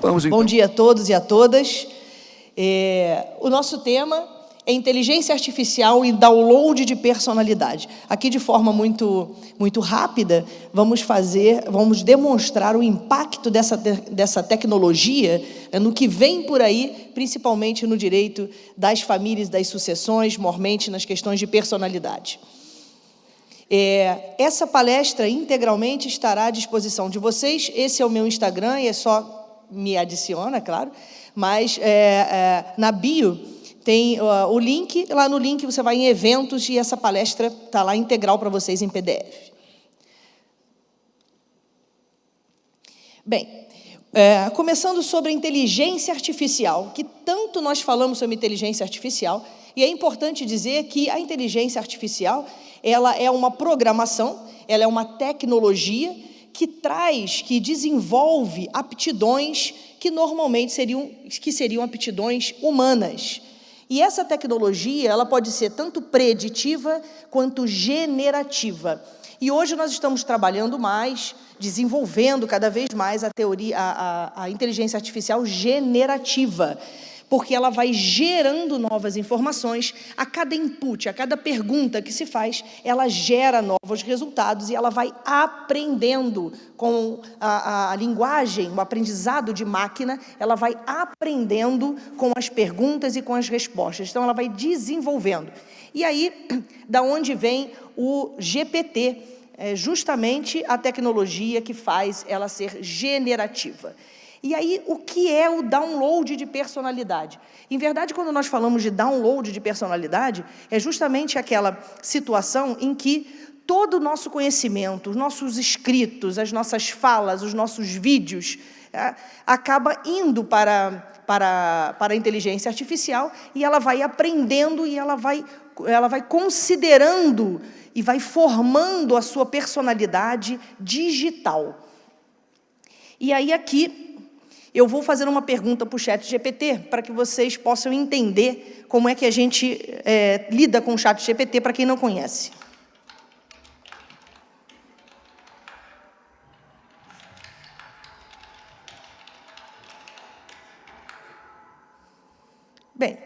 Vamos então. Bom dia a todos e a todas. O nosso tema é inteligência artificial e download de personalidade. Aqui, de forma muito rápida, vamos demonstrar o impacto dessa tecnologia no que vem por aí, principalmente no direito das famílias, das sucessões, mormente nas questões de personalidade. Essa palestra integralmente estará à disposição de vocês. Esse é o meu Instagram, e é só me adiciona, claro, mas na bio tem o link. Lá no link você vai em eventos e essa palestra está lá integral para vocês em PDF. Bem, começando sobre a inteligência artificial, que tanto nós falamos sobre inteligência artificial, e é importante dizer que a inteligência artificial, ela é uma programação, ela é uma tecnologia que desenvolve aptidões que normalmente seriam aptidões humanas. E essa tecnologia, ela pode ser tanto preditiva quanto generativa. E hoje nós estamos trabalhando mais, desenvolvendo cada vez mais a inteligência artificial generativa, porque ela vai gerando novas informações. A cada input, a cada pergunta que se faz, ela gera novos resultados e ela vai aprendendo com a linguagem, o aprendizado de máquina, ela vai aprendendo com as perguntas e com as respostas. Então, ela vai desenvolvendo. E aí, da onde vem o GPT? É justamente a tecnologia que faz ela ser generativa. E aí, o que é o download de personalidade? Em verdade, quando nós falamos de download de personalidade, é justamente aquela situação em que todo o nosso conhecimento, os nossos escritos, as nossas falas, os nossos vídeos, acaba indo para a inteligência artificial e ela vai aprendendo e ela vai considerando e vai formando a sua personalidade digital. E aí, aqui, eu vou fazer uma pergunta para o ChatGPT, para que vocês possam entender como é que a gente lida com o ChatGPT, para quem não conhece. Bem,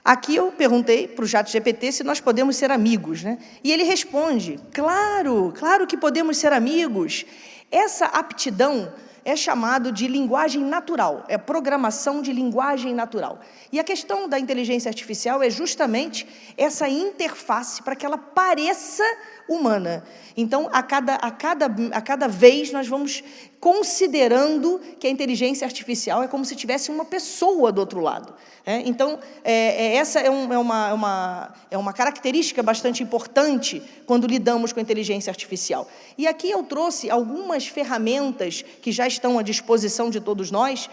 aqui eu perguntei para o ChatGPT se nós podemos ser amigos, né? E ele responde: claro que podemos ser amigos. Essa aptidão é chamado de linguagem natural, é programação de linguagem natural. E a questão da inteligência artificial é justamente essa interface para que ela pareça humana. Então, a cada vez nós vamos considerando que a inteligência artificial é como se tivesse uma pessoa do outro lado. Então, essa é uma característica bastante importante quando lidamos com a inteligência artificial. E aqui eu trouxe algumas ferramentas que já estão à disposição de todos nós,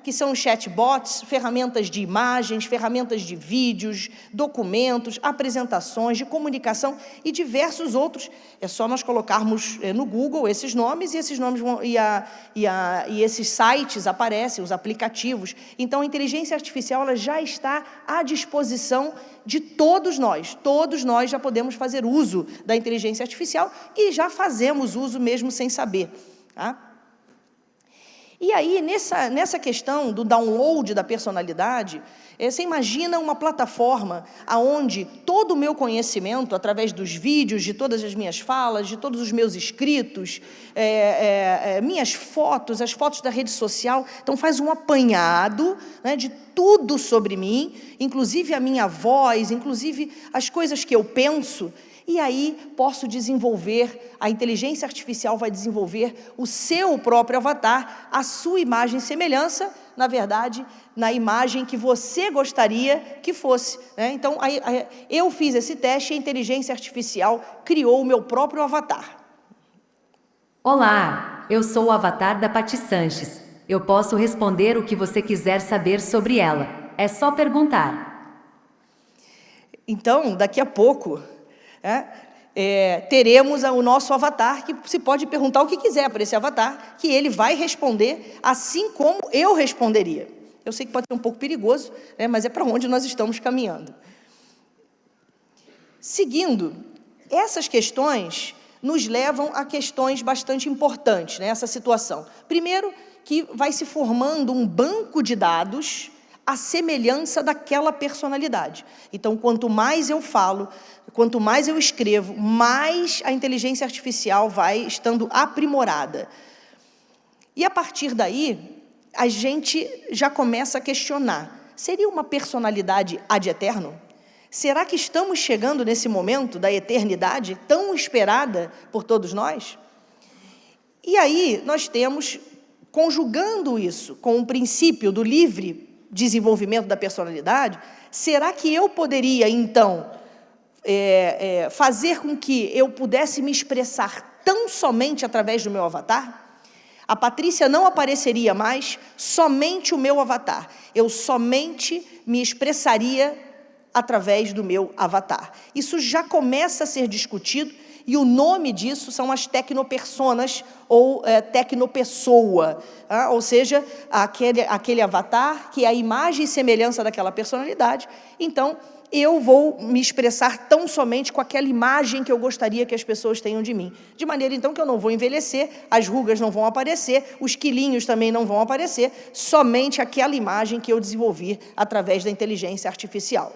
que são chatbots, ferramentas de imagens, ferramentas de vídeos, documentos, apresentações, de comunicação e diversos outros. É só nós colocarmos no Google esses nomes, e esses nomes e esses sites aparecem, os aplicativos. Então, a inteligência artificial ela já está à disposição de todos nós. Todos nós já podemos fazer uso da inteligência artificial e já fazemos uso mesmo sem saber. Tá? E aí, nessa questão do download da personalidade, você imagina uma plataforma onde todo o meu conhecimento, através dos vídeos, de todas as minhas falas, de todos os meus escritos, minhas fotos, as fotos da rede social, então faz um apanhado, né, de tudo sobre mim, inclusive a minha voz, inclusive as coisas que eu penso. E aí posso desenvolver, a inteligência artificial vai desenvolver o seu próprio avatar, a sua imagem e semelhança, na verdade, na imagem que você gostaria que fosse. Então, eu fiz esse teste e a inteligência artificial criou o meu próprio avatar. Olá, eu sou o avatar da Pati Sanches. Eu posso responder o que você quiser saber sobre ela. É só perguntar. Então, daqui a pouco, teremos o nosso avatar, que se pode perguntar o que quiser para esse avatar, que ele vai responder assim como eu responderia. Eu sei que pode ser um pouco perigoso, mas é para onde nós estamos caminhando. Seguindo, essas questões nos levam a questões bastante importantes, essa situação. Primeiro, que vai se formando um banco de dados à semelhança daquela personalidade. Então, quanto mais eu falo, quanto mais eu escrevo, mais a inteligência artificial vai estando aprimorada. E a partir daí, a gente já começa a questionar, seria uma personalidade ad eterno? Será que estamos chegando nesse momento da eternidade tão esperada por todos nós? E aí nós temos, conjugando isso com o princípio do livre desenvolvimento da personalidade, será que eu poderia, então, fazer com que eu pudesse me expressar tão somente através do meu avatar? A Patrícia não apareceria mais, somente o meu avatar. Eu somente me expressaria através do meu avatar. Isso já começa a ser discutido, e o nome disso são as tecnopersonas, ou tecnopessoa, ou seja, aquele avatar que é a imagem e semelhança daquela personalidade. Então, eu vou me expressar tão somente com aquela imagem que eu gostaria que as pessoas tenham de mim. De maneira, então, que eu não vou envelhecer, as rugas não vão aparecer, os quilinhos também não vão aparecer, somente aquela imagem que eu desenvolvi através da inteligência artificial.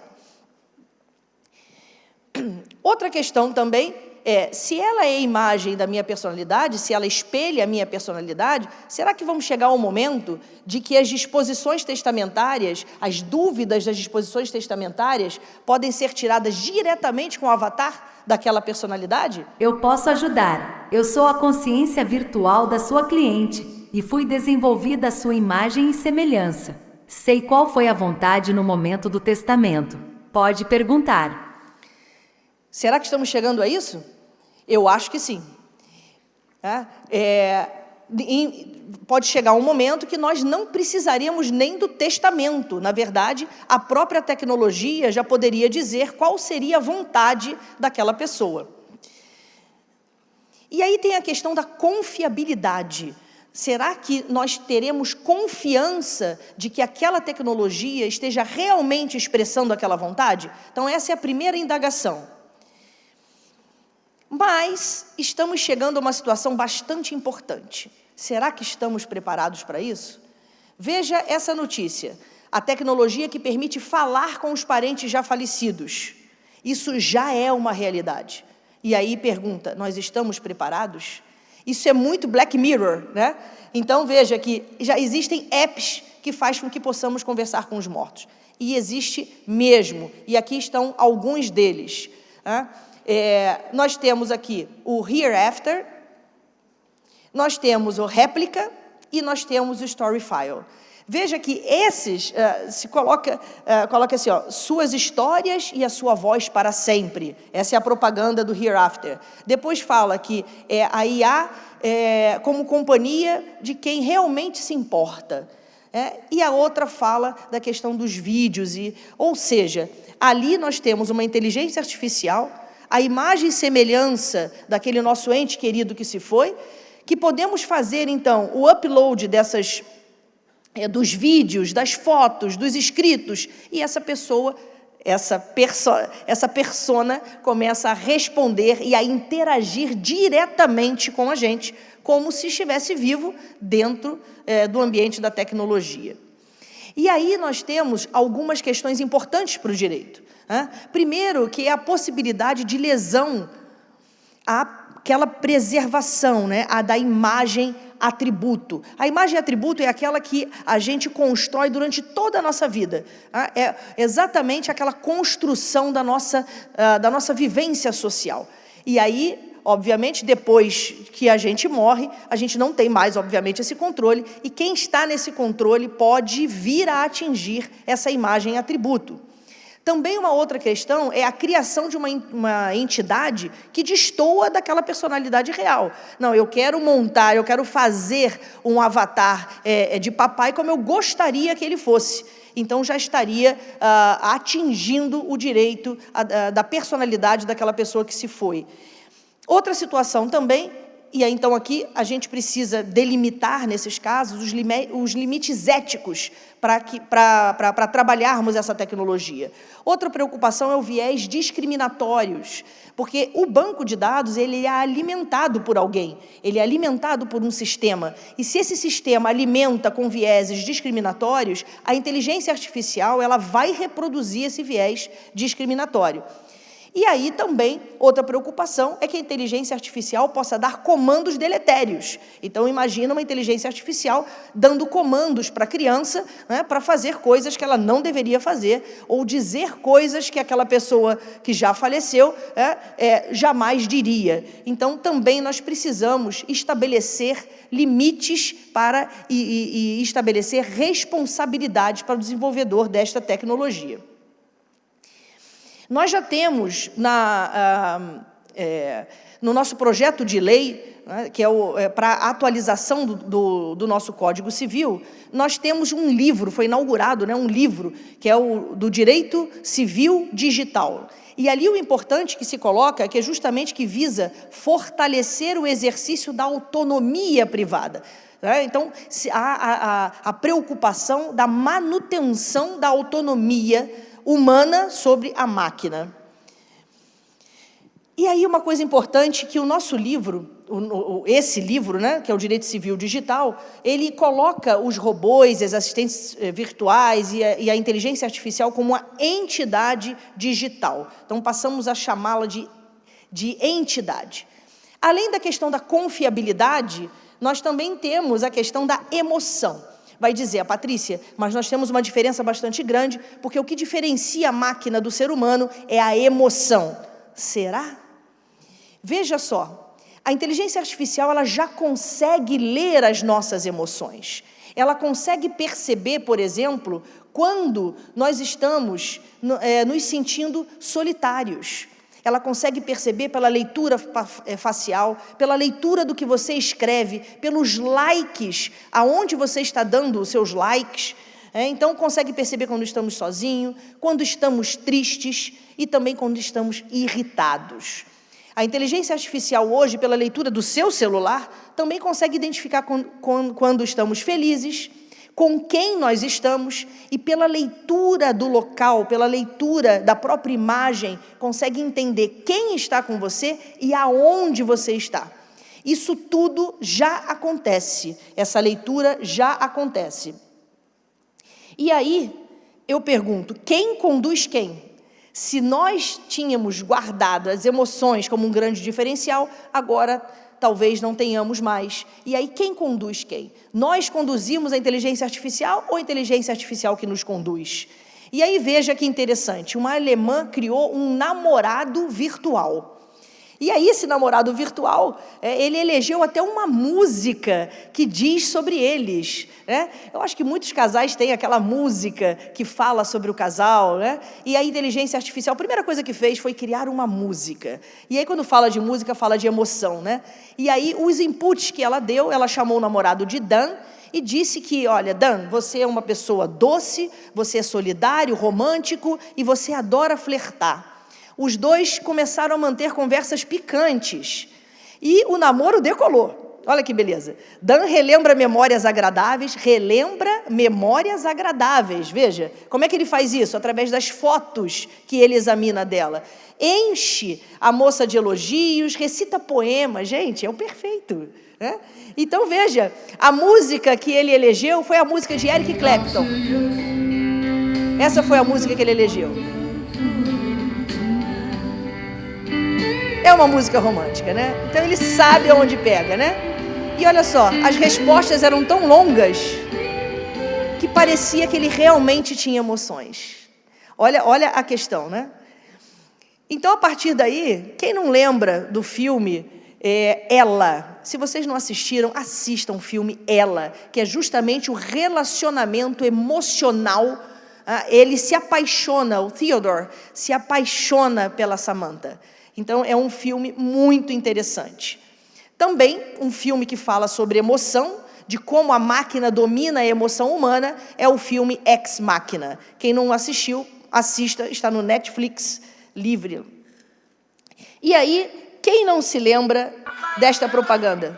Outra questão também é, se ela é a imagem da minha personalidade, se ela espelha a minha personalidade, será que vamos chegar ao momento de que as disposições testamentárias, as dúvidas das disposições testamentárias, podem ser tiradas diretamente com o avatar daquela personalidade? Eu posso ajudar. Eu sou a consciência virtual da sua cliente e fui desenvolvida à sua imagem e semelhança. Sei qual foi a vontade no momento do testamento. Pode perguntar. Será que estamos chegando a isso? Eu acho que sim. Pode chegar um momento que nós não precisaríamos nem do testamento. Na verdade, a própria tecnologia já poderia dizer qual seria a vontade daquela pessoa. E aí tem a questão da confiabilidade. Será que nós teremos confiança de que aquela tecnologia esteja realmente expressando aquela vontade? Então, essa é a primeira indagação. Mas estamos chegando a uma situação bastante importante. Será que estamos preparados para isso? Veja essa notícia. A tecnologia que permite falar com os parentes já falecidos. Isso já é uma realidade. E aí pergunta, nós estamos preparados? Isso é muito Black Mirror, né? Então veja que já existem apps que fazem com que possamos conversar com os mortos. E existe mesmo. E aqui estão alguns deles. Nós temos aqui o Hereafter, nós temos o Réplica e nós temos o Storyfile. Veja que esses se coloca assim, ó, suas histórias e a sua voz para sempre. Essa é a propaganda do Hereafter. Depois fala que a IA como companhia de quem realmente se importa. E a outra fala da questão dos vídeos. Ou seja, ali nós temos uma inteligência artificial, a imagem e semelhança daquele nosso ente querido que se foi, que podemos fazer, então, o upload dos vídeos, das fotos, dos escritos, e essa persona começa a responder e a interagir diretamente com a gente, como se estivesse vivo dentro do ambiente da tecnologia. E aí nós temos algumas questões importantes para o direito. Primeiro, que é a possibilidade de lesão àquela preservação, né, a da imagem atributo. A imagem atributo é aquela que a gente constrói durante toda a nossa vida. É exatamente aquela construção da nossa vivência social. E aí, obviamente, depois que a gente morre, a gente não tem mais, obviamente, esse controle, e quem está nesse controle pode vir a atingir essa imagem atributo. Também uma outra questão é a criação de uma entidade que destoa daquela personalidade real. Não, eu quero fazer um avatar de papai como eu gostaria que ele fosse. Então, já estaria atingindo o direito da personalidade daquela pessoa que se foi. Outra situação também, E aí, então, aqui a gente precisa delimitar, nesses casos, os limites éticos para trabalharmos essa tecnologia. Outra preocupação é o viés discriminatórios, porque o banco de dados ele é alimentado por alguém, ele é alimentado por um sistema. E se esse sistema alimenta com vieses discriminatórios, a inteligência artificial ela vai reproduzir esse viés discriminatório. E aí também, outra preocupação é que a inteligência artificial possa dar comandos deletérios. Então, imagina uma inteligência artificial dando comandos para a criança, né, para fazer coisas que ela não deveria fazer, ou dizer coisas que aquela pessoa que já faleceu jamais diria. Então, também nós precisamos estabelecer limites e estabelecer responsabilidades para o desenvolvedor desta tecnologia. Nós já temos no nosso projeto de lei, né, que para a atualização do nosso Código Civil, nós temos um livro, foi inaugurado, né, um livro, que é o do Direito Civil Digital. E ali o importante que se coloca é que é justamente que visa fortalecer o exercício da autonomia privada. Então, a preocupação da manutenção da autonomia humana sobre a máquina. E aí uma coisa importante que o nosso livro, esse livro, né, que é o Direito Civil Digital, ele coloca os robôs, as assistentes virtuais e a inteligência artificial como uma entidade digital. Então, passamos a chamá-la de entidade. Além da questão da confiabilidade, nós também temos a questão da emoção. Vai dizer a Patrícia, mas nós temos uma diferença bastante grande, porque o que diferencia a máquina do ser humano é a emoção. Será? Veja só, a inteligência artificial ela já consegue ler as nossas emoções. Ela consegue perceber, por exemplo, quando nós estamos nos sentindo solitários. Ela consegue perceber pela leitura facial, pela leitura do que você escreve, pelos likes, aonde você está dando os seus likes. Então, consegue perceber quando estamos sozinhos, quando estamos tristes e também quando estamos irritados. A inteligência artificial hoje, pela leitura do seu celular, também consegue identificar quando estamos felizes, com quem nós estamos, e pela leitura do local, pela leitura da própria imagem, consegue entender quem está com você e aonde você está. Isso tudo já acontece, essa leitura já acontece. E aí, eu pergunto, quem conduz quem? Se nós tínhamos guardado as emoções como um grande diferencial, agora talvez não tenhamos mais. E aí, quem conduz quem? Nós conduzimos a inteligência artificial ou a inteligência artificial que nos conduz? E aí, veja que interessante, uma alemã criou um namorado virtual. E aí, esse namorado virtual, ele elegeu até uma música que diz sobre eles. Né? Eu acho que muitos casais têm aquela música que fala sobre o casal, né? E a inteligência artificial, a primeira coisa que fez foi criar uma música. E aí, quando fala de música, fala de emoção, né? E aí, os inputs que ela deu, ela chamou o namorado de Dan, e disse que, olha, Dan, você é uma pessoa doce, você é solidário, romântico, e você adora flertar. Os dois começaram a manter conversas picantes. E o namoro decolou. Olha que beleza. Dan relembra memórias agradáveis, veja. Como é que ele faz isso? Através das fotos que ele examina dela. Enche a moça de elogios, recita poemas. Gente, é o perfeito. Né? Então, veja, a música que ele elegeu foi a música de Eric Clapton. Essa foi a música que ele elegeu. É uma música romântica, né? Então, ele sabe aonde pega, né? E olha só, as respostas eram tão longas que parecia que ele realmente tinha emoções. Olha a questão, né? Então, a partir daí, quem não lembra do filme Ela? Se vocês não assistiram, assistam o filme Ela, que é justamente o relacionamento emocional. Ele se apaixona, o Theodore se apaixona pela Samantha. Então, é um filme muito interessante. Também, um filme que fala sobre emoção, de como a máquina domina a emoção humana, é o filme Ex Machina. Quem não assistiu, assista, está no Netflix, livre. E aí, Quem não se lembra desta propaganda?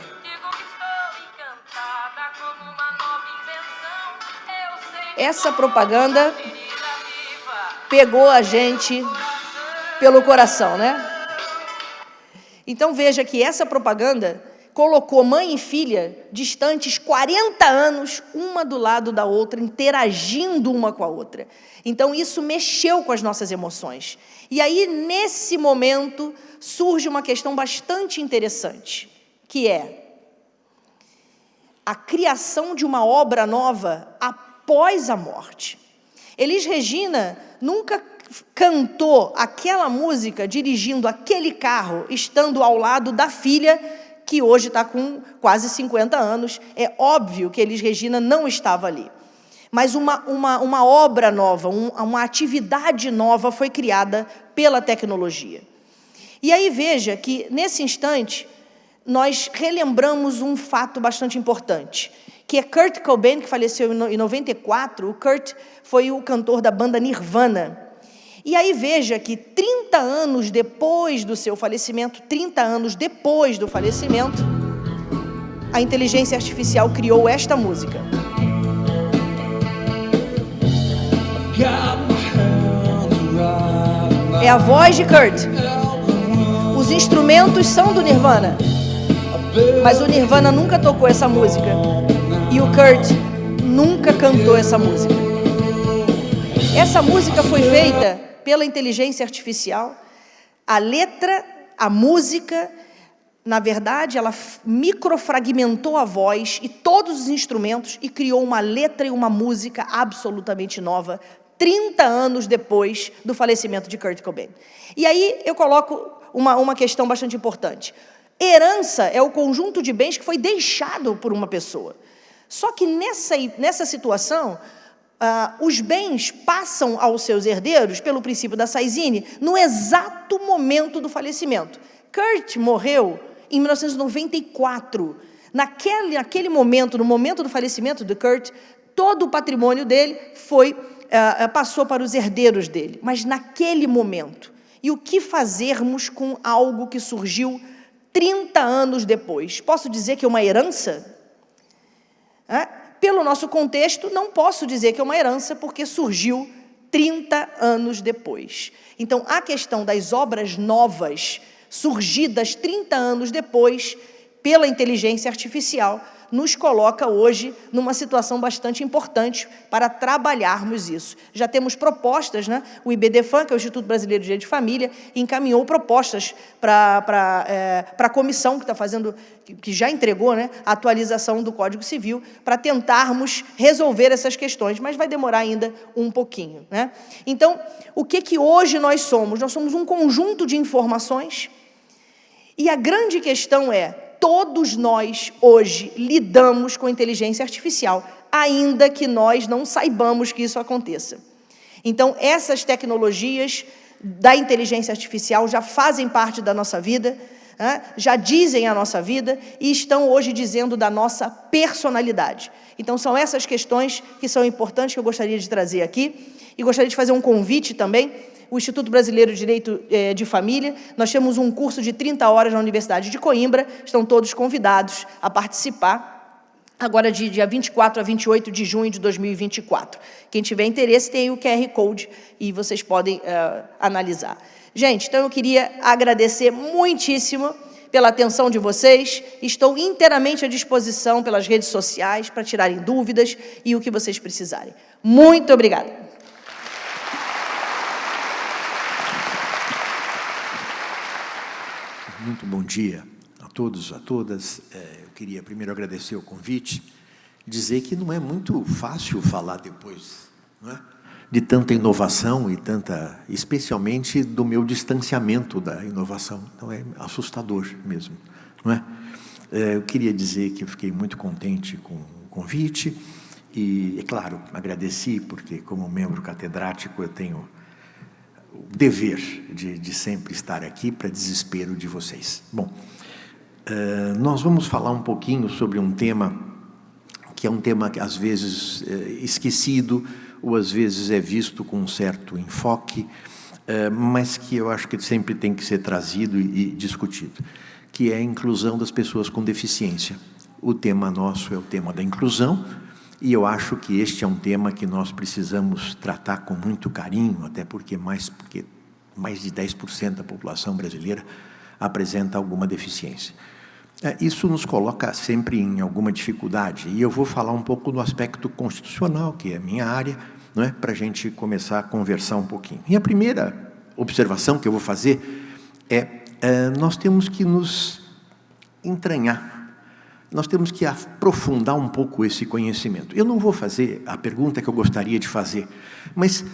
Essa propaganda pegou a gente pelo coração, né? Então veja que essa propaganda colocou mãe e filha distantes 40 anos, uma do lado da outra, interagindo uma com a outra. Então isso mexeu com as nossas emoções. E aí, nesse momento, surge uma questão bastante interessante, que é a criação de uma obra nova após a morte. Elis Regina nunca cantou aquela música dirigindo aquele carro, estando ao lado da filha, que hoje está com quase 50 anos. É óbvio que Elis Regina não estava ali. Mas uma obra nova, uma atividade nova foi criada pela tecnologia. E aí veja que, nesse instante, nós relembramos um fato bastante importante, que é Kurt Cobain, que faleceu em 94. O Kurt foi o cantor da banda Nirvana. E aí veja que 30 anos depois do seu falecimento, 30 anos depois do falecimento, a inteligência artificial criou esta música. É a voz de Kurt. Os instrumentos são do Nirvana, mas o Nirvana nunca tocou essa música. E o Kurt nunca cantou essa música. Essa música foi feita pela inteligência artificial. A letra, a música, na verdade, ela microfragmentou a voz e todos os instrumentos e criou uma letra e uma música absolutamente nova, 30 anos depois do falecimento de Kurt Cobain. E aí eu coloco uma questão bastante importante. Herança é o conjunto de bens que foi deixado por uma pessoa. Só que nessa situação, os bens passam aos seus herdeiros, pelo princípio da Saizine, no exato momento do falecimento. Kurt morreu em 1994. Naquele momento, no momento do falecimento de Kurt, todo o patrimônio dele passou para os herdeiros dele. Mas naquele momento. E o que fazermos com algo que surgiu 30 anos depois? Posso dizer que é uma herança? Pelo nosso contexto, não posso dizer que é uma herança, porque surgiu 30 anos depois. Então, a questão das obras novas, surgidas 30 anos depois, pela inteligência artificial, nos coloca hoje numa situação bastante importante para trabalharmos isso. Já temos propostas, né? O IBDFAM, que é o Instituto Brasileiro de Direito de Família, encaminhou propostas para a comissão que está fazendo, que já entregou, né, a atualização do Código Civil, para tentarmos resolver essas questões, mas vai demorar ainda um pouquinho, né? Então, o que hoje nós somos? Nós somos um conjunto de informações, e a grande questão é: todos nós, hoje, lidamos com a inteligência artificial, ainda que nós não saibamos que isso aconteça. Então, essas tecnologias da inteligência artificial já fazem parte da nossa vida, já dizem a nossa vida e estão hoje dizendo da nossa personalidade. Então, são essas questões que são importantes, que eu gostaria de trazer aqui, e gostaria de fazer um convite também. O Instituto Brasileiro de Direito de Família, nós temos um curso de 30 horas na Universidade de Coimbra, estão todos convidados a participar, agora de dia 24 a 28 de junho de 2024. Quem tiver interesse tem o QR Code e vocês podem analisar. Gente, então eu queria agradecer muitíssimo pela atenção de vocês, estou inteiramente à disposição pelas redes sociais para tirarem dúvidas e o que vocês precisarem. Muito obrigada. Muito bom dia a todos, a todas. Eu queria primeiro agradecer o convite, dizer que não é muito fácil falar depois, não é? De tanta inovação e especialmente do meu distanciamento da inovação. Então é assustador mesmo, não é? Eu queria dizer que eu fiquei muito contente com o convite e, é claro, agradeci porque, como membro catedrático, eu tenho o dever de sempre estar aqui para desespero de vocês. Bom, nós vamos falar um pouquinho sobre um tema que é um tema que às vezes é esquecido ou às vezes é visto com um certo enfoque, mas que eu acho que sempre tem que ser trazido e discutido, que é a inclusão das pessoas com deficiência. O tema nosso é o tema da inclusão, e eu acho que este é um tema que nós precisamos tratar com muito carinho, até porque mais de 10% da população brasileira apresenta alguma deficiência. Isso nos coloca sempre em alguma dificuldade, e eu vou falar um pouco do aspecto constitucional, que é a minha área, não é? Para a gente começar a conversar um pouquinho. E a primeira observação que eu vou fazer nós temos que nos entranhar, nós temos que aprofundar um pouco esse conhecimento. Eu não vou fazer a pergunta que eu gostaria de fazer, mas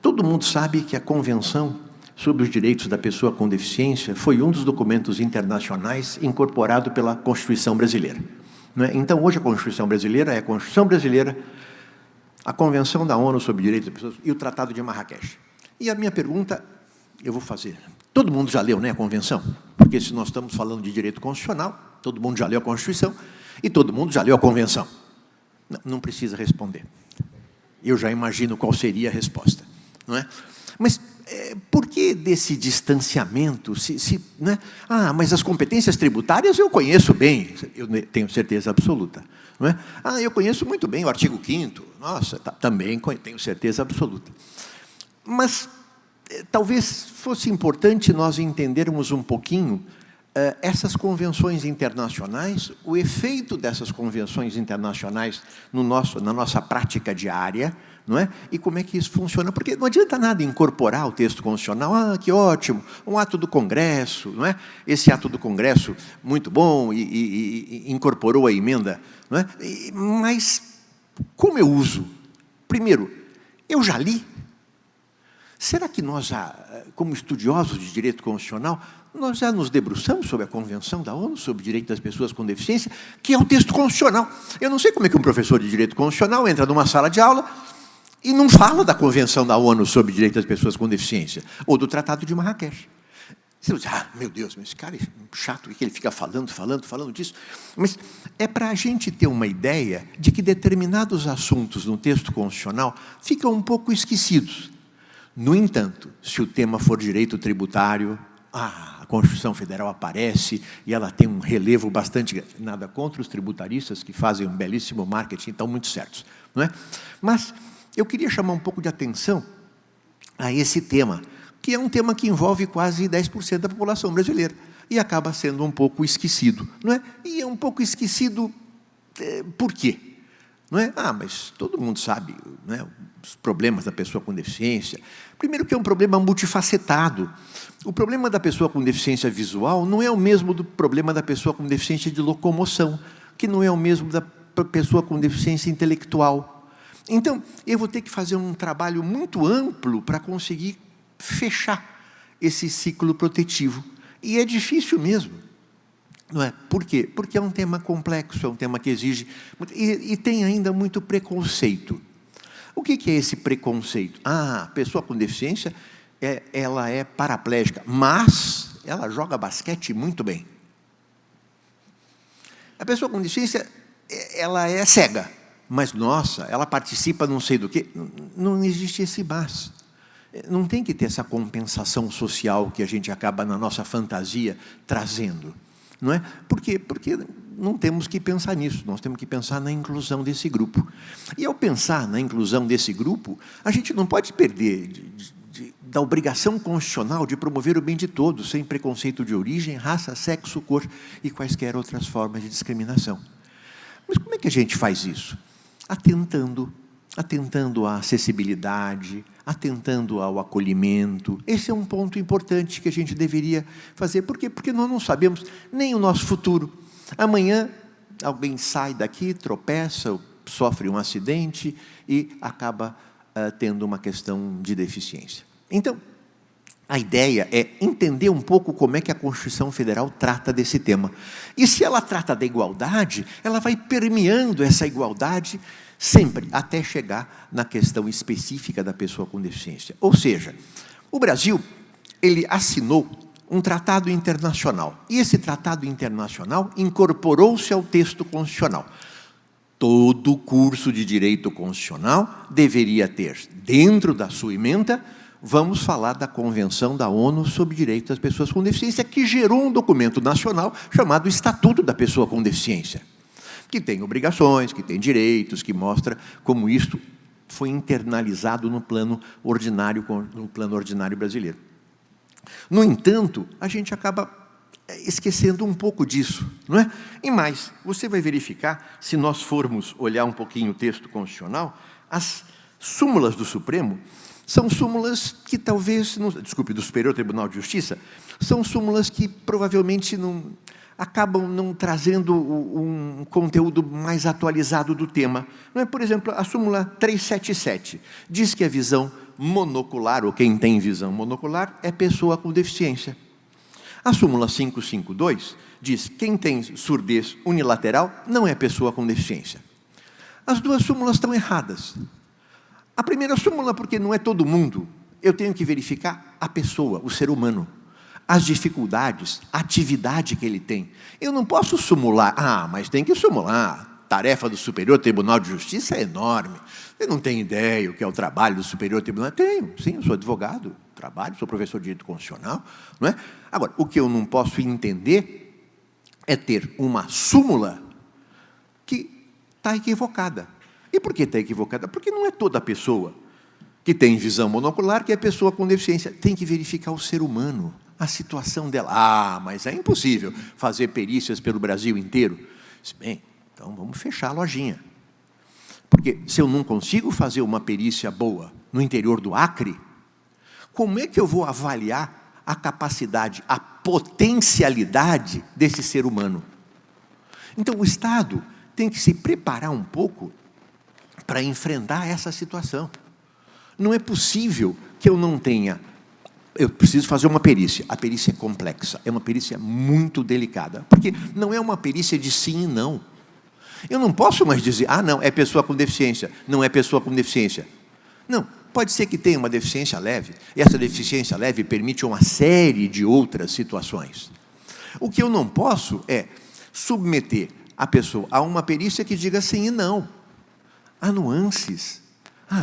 todo mundo sabe que a Convenção sobre os Direitos da Pessoa com Deficiência foi um dos documentos internacionais incorporado pela Constituição Brasileira. Não é? Então, hoje a Constituição Brasileira é a Constituição Brasileira, a Convenção da ONU sobre os Direitos das Pessoas e o Tratado de Marrakech. E a minha pergunta, eu vou fazer. Todo mundo já leu, né, a Convenção? Porque se nós estamos falando de direito constitucional, todo mundo já leu a Constituição e todo mundo já leu a Convenção. Não precisa responder. Eu já imagino qual seria a resposta, não é? Mas por que desse distanciamento? Né? Mas as competências tributárias eu conheço bem, eu tenho certeza absoluta. Não é? Eu conheço muito bem o artigo 5º, nossa, também tenho certeza absoluta. Mas talvez fosse importante nós entendermos um pouquinho essas convenções internacionais, o efeito dessas convenções internacionais na nossa prática diária, não é? E como é que isso funciona? Porque não adianta nada incorporar o texto constitucional, que ótimo, um ato do Congresso, não é? Esse ato do Congresso, muito bom, e incorporou a emenda, não é? Mas como eu uso? Primeiro, eu já li. Será que nós já, como estudiosos de direito constitucional, nós já nos debruçamos sobre a Convenção da ONU sobre o Direito das Pessoas com Deficiência, que é o texto constitucional? Eu não sei como é que um professor de direito constitucional entra numa sala de aula e não fala da Convenção da ONU sobre o Direito das Pessoas com Deficiência, ou do Tratado de Marrakech. Você diz, meu Deus, mas esse cara é chato, que ele fica falando disso. Mas é para a gente ter uma ideia de que determinados assuntos no texto constitucional ficam um pouco esquecidos. No entanto, se o tema for direito tributário, a Constituição Federal aparece e ela tem um relevo bastante grande. Nada contra os tributaristas que fazem um belíssimo marketing, estão muito certos, não é? Mas eu queria chamar um pouco de atenção a esse tema, que é um tema que envolve quase 10% da população brasileira e acaba sendo um pouco esquecido, não é? E é um pouco esquecido por quê? Não é? Mas todo mundo sabe, não é? Os problemas da pessoa com deficiência. Primeiro que é um problema multifacetado. O problema da pessoa com deficiência visual não é o mesmo do problema da pessoa com deficiência de locomoção, que não é o mesmo da pessoa com deficiência intelectual. Então, eu vou ter que fazer um trabalho muito amplo para conseguir fechar esse ciclo protetivo. E é difícil mesmo. Não é? Por quê? Porque é um tema complexo, é um tema que exige... E tem ainda muito preconceito. O que é esse preconceito? A pessoa com deficiência, ela é paraplégica, mas ela joga basquete muito bem. A pessoa com deficiência, ela é cega, mas, nossa, ela participa não sei do quê. Não existe esse mas. Não tem que ter essa compensação social que a gente acaba, na nossa fantasia, trazendo. Não é? Por quê? Porque não temos que pensar nisso, nós temos que pensar na inclusão desse grupo. E, ao pensar na inclusão desse grupo, a gente não pode perder da obrigação constitucional de promover o bem de todos, sem preconceito de origem, raça, sexo, cor e quaisquer outras formas de discriminação. Mas como é que a gente faz isso? Atentando à acessibilidade, atentando ao acolhimento. Esse é um ponto importante que a gente deveria fazer. Por quê? Porque nós não sabemos nem o nosso futuro. Amanhã, alguém sai daqui, tropeça, sofre um acidente e acaba tendo uma questão de deficiência. Então, a ideia é entender um pouco como é que a Constituição Federal trata desse tema. E se ela trata da igualdade, ela vai permeando essa igualdade sempre, até chegar na questão específica da pessoa com deficiência. Ou seja, o Brasil, ele assinou um tratado internacional. E esse tratado internacional incorporou-se ao texto constitucional. Todo curso de direito constitucional deveria ter, dentro da sua ementa, vamos falar da Convenção da ONU sobre Direitos das Pessoas com Deficiência, que gerou um documento nacional chamado Estatuto da Pessoa com Deficiência, que tem obrigações, que tem direitos, que mostra como isto foi internalizado no plano ordinário brasileiro. No entanto, a gente acaba esquecendo um pouco disso, não é? E mais, você vai verificar, se nós formos olhar um pouquinho o texto constitucional, as súmulas do Supremo são súmulas que talvez, do Superior Tribunal de Justiça, são súmulas que provavelmente acabam não trazendo um conteúdo mais atualizado do tema. Não é? Por exemplo, a súmula 377 diz que a visão monocular, ou quem tem visão monocular, é pessoa com deficiência. A súmula 552 diz que quem tem surdez unilateral não é pessoa com deficiência. As duas súmulas estão erradas. A primeira súmula, porque não é todo mundo, eu tenho que verificar a pessoa, o ser humano, as dificuldades, a atividade que ele tem. Eu não posso sumular, mas tem que sumular. A tarefa do Superior Tribunal de Justiça é enorme. Eu não tenho ideia o que é o trabalho do Superior Tribunal. Tenho, sim, eu sou advogado, trabalho, sou professor de direito constitucional, não é? Agora, o que eu não posso entender é ter uma súmula que está equivocada. E por que está equivocada? Porque não é toda pessoa que tem visão monocular que é pessoa com deficiência. Tem que verificar o ser humano, a situação dela. Mas é impossível fazer perícias pelo Brasil inteiro. Bem, então vamos fechar a lojinha. Porque se eu não consigo fazer uma perícia boa no interior do Acre, como é que eu vou avaliar a capacidade, a potencialidade desse ser humano? Então, o Estado tem que se preparar um pouco para enfrentar essa situação. Não é possível que eu não tenha... Eu preciso fazer uma perícia. A perícia é complexa, é uma perícia muito delicada, porque não é uma perícia de sim e não. Eu não posso mais dizer, não, é pessoa com deficiência, não é pessoa com deficiência. Não, pode ser que tenha uma deficiência leve, e essa deficiência leve permite uma série de outras situações. O que eu não posso é submeter a pessoa a uma perícia que diga sim e não. Há nuances.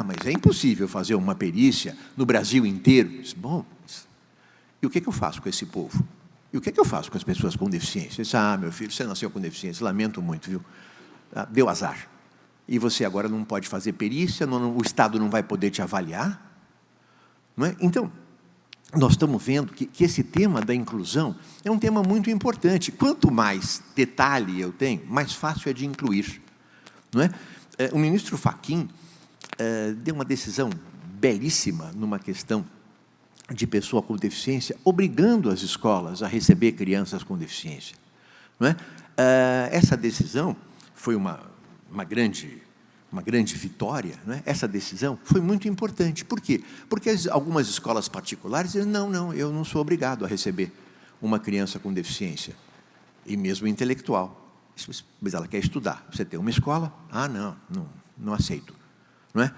Mas é impossível fazer uma perícia no Brasil inteiro. Bom, e o que eu faço com esse povo? E o que eu faço com as pessoas com deficiência? Meu filho, você nasceu com deficiência, lamento muito, viu? Deu azar. E você agora não pode fazer perícia, o Estado não vai poder te avaliar? Não é? Então, nós estamos vendo que esse tema da inclusão é um tema muito importante. Quanto mais detalhe eu tenho, mais fácil é de incluir. Não é? O ministro Fachin deu uma decisão belíssima numa questão de pessoa com deficiência, obrigando as escolas a receber crianças com deficiência. Não é? Essa decisão foi uma grande vitória, não é? Essa decisão foi muito importante. Por quê? Porque algumas escolas particulares dizem, não, eu não sou obrigado a receber uma criança com deficiência, e mesmo intelectual. Mas ela quer estudar. Você tem uma escola? Não aceito. Não é?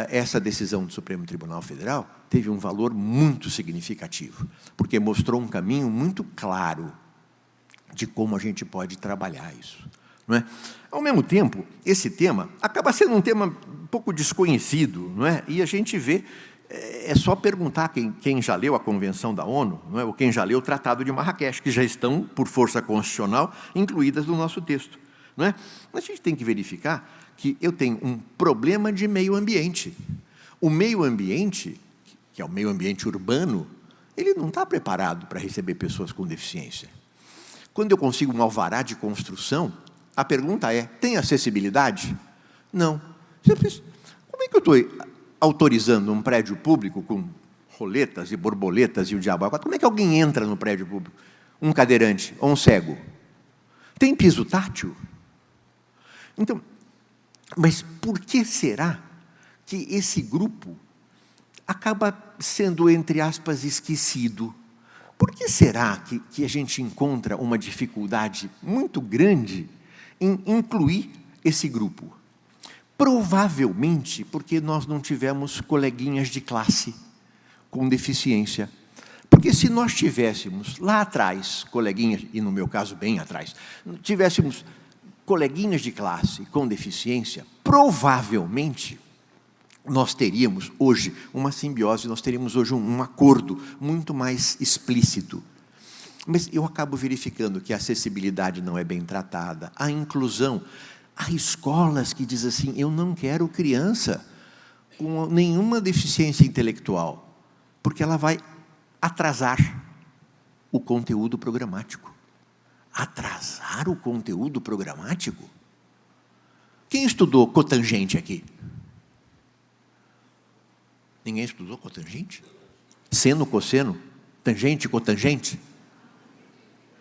Essa decisão do Supremo Tribunal Federal teve um valor muito significativo, porque mostrou um caminho muito claro de como a gente pode trabalhar isso. Não é? Ao mesmo tempo, esse tema acaba sendo um tema um pouco desconhecido, não é? E a gente vê, é só perguntar quem já leu a Convenção da ONU, não é? Ou quem já leu o Tratado de Marrakech, que já estão, por força constitucional, incluídas no nosso texto. Não é? A gente tem que verificar que eu tenho um problema de meio ambiente. O meio ambiente, que é o meio ambiente urbano, ele não está preparado para receber pessoas com deficiência. Quando eu consigo um alvará de construção, a pergunta é, tem acessibilidade? Não. Como é que eu estou autorizando um prédio público com roletas e borboletas e o diabo? Como é que alguém entra no prédio público? Um cadeirante ou um cego? Tem piso tátil? Então, mas por que será que esse grupo acaba sendo, entre aspas, esquecido? Por que será que a gente encontra uma dificuldade muito grande em incluir esse grupo? Provavelmente porque nós não tivemos coleguinhas de classe com deficiência. Porque se nós tivéssemos lá atrás, coleguinhas, e no meu caso bem atrás, tivéssemos coleguinhas de classe com deficiência, provavelmente nós teríamos hoje uma simbiose, nós teríamos hoje um acordo muito mais explícito. Mas eu acabo verificando que a acessibilidade não é bem tratada, a inclusão. Há escolas que dizem assim, eu não quero criança com nenhuma deficiência intelectual, porque ela vai atrasar o conteúdo programático. Atrasar o conteúdo programático? Quem estudou cotangente aqui? Ninguém estudou cotangente? Seno, cosseno, tangente, cotangente?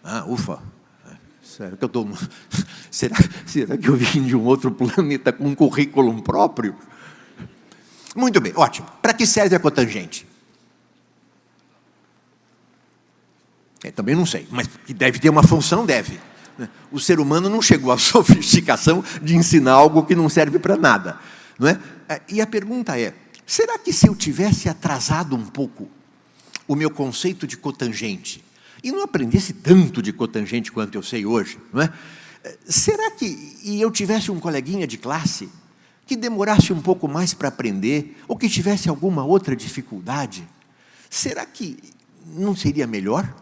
Ah, ufa! Será que eu estou... será que eu vim de um outro planeta com um currículo próprio? Muito bem, ótimo. Para que serve a cotangente? Também não sei, mas que deve ter uma função, deve. O ser humano não chegou à sofisticação de ensinar algo que não serve para nada, não é? E a pergunta é, será que se eu tivesse atrasado um pouco o meu conceito de cotangente, e não aprendesse tanto de cotangente quanto eu sei hoje, não é? Será que eu tivesse um coleguinha de classe que demorasse um pouco mais para aprender, ou que tivesse alguma outra dificuldade, será que não seria melhor?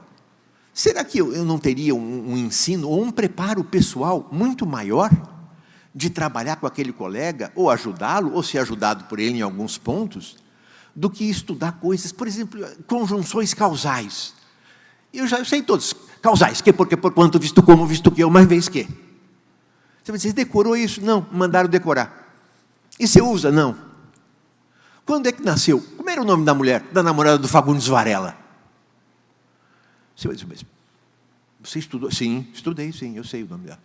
Será que eu não teria um ensino ou um preparo pessoal muito maior de trabalhar com aquele colega, ou ajudá-lo, ou ser ajudado por ele em alguns pontos, do que estudar coisas, por exemplo, conjunções causais? Eu sei todos, causais, que, porque, por quanto, visto como, visto que, uma vez que. Você vai dizer, decorou isso? Não, mandaram decorar. E você usa? Não. Quando é que nasceu? Como era o nome da mulher, da namorada do Fagundes Varela? Você vai dizer, você estudou? Sim, estudei, sim, eu sei o nome dela.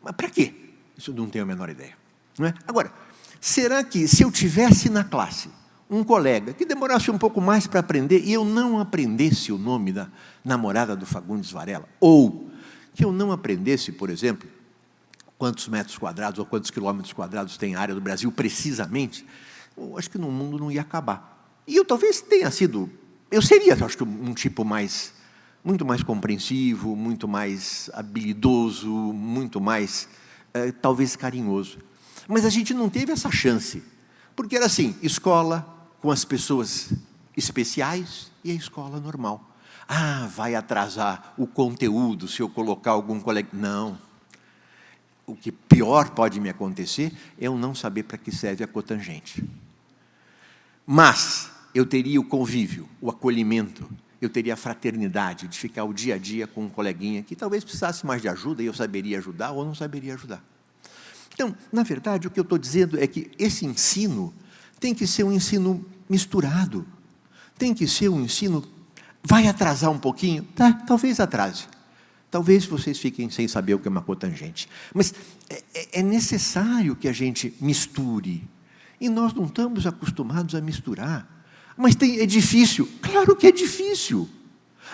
Mas para quê? Isso eu não tenho a menor ideia. Não é? Agora, será que se eu tivesse na classe um colega que demorasse um pouco mais para aprender e eu não aprendesse o nome da namorada do Fagundes Varela, ou que eu não aprendesse, por exemplo, quantos metros quadrados ou quantos quilômetros quadrados tem a área do Brasil precisamente, eu acho que no mundo não ia acabar. E eu talvez tenha sido, eu seria, acho que um tipo muito mais compreensivo, muito mais habilidoso, muito mais, talvez, carinhoso. Mas a gente não teve essa chance, porque era assim, escola com as pessoas especiais e a escola normal. Ah, vai atrasar o conteúdo se eu colocar algum colega... Não. O que pior pode me acontecer é eu não saber para que serve a cotangente. Mas eu teria o convívio, o acolhimento, eu teria a fraternidade de ficar o dia a dia com um coleguinha que talvez precisasse mais de ajuda e eu saberia ajudar ou não saberia ajudar. Então, na verdade, o que eu estou dizendo é que esse ensino tem que ser um ensino misturado, tem que ser um ensino... Vai atrasar um pouquinho? Tá, talvez atrase. Talvez vocês fiquem sem saber o que é uma cotangente. Mas é necessário que a gente misture. E nós não estamos acostumados a misturar. Mas é difícil. Claro que é difícil.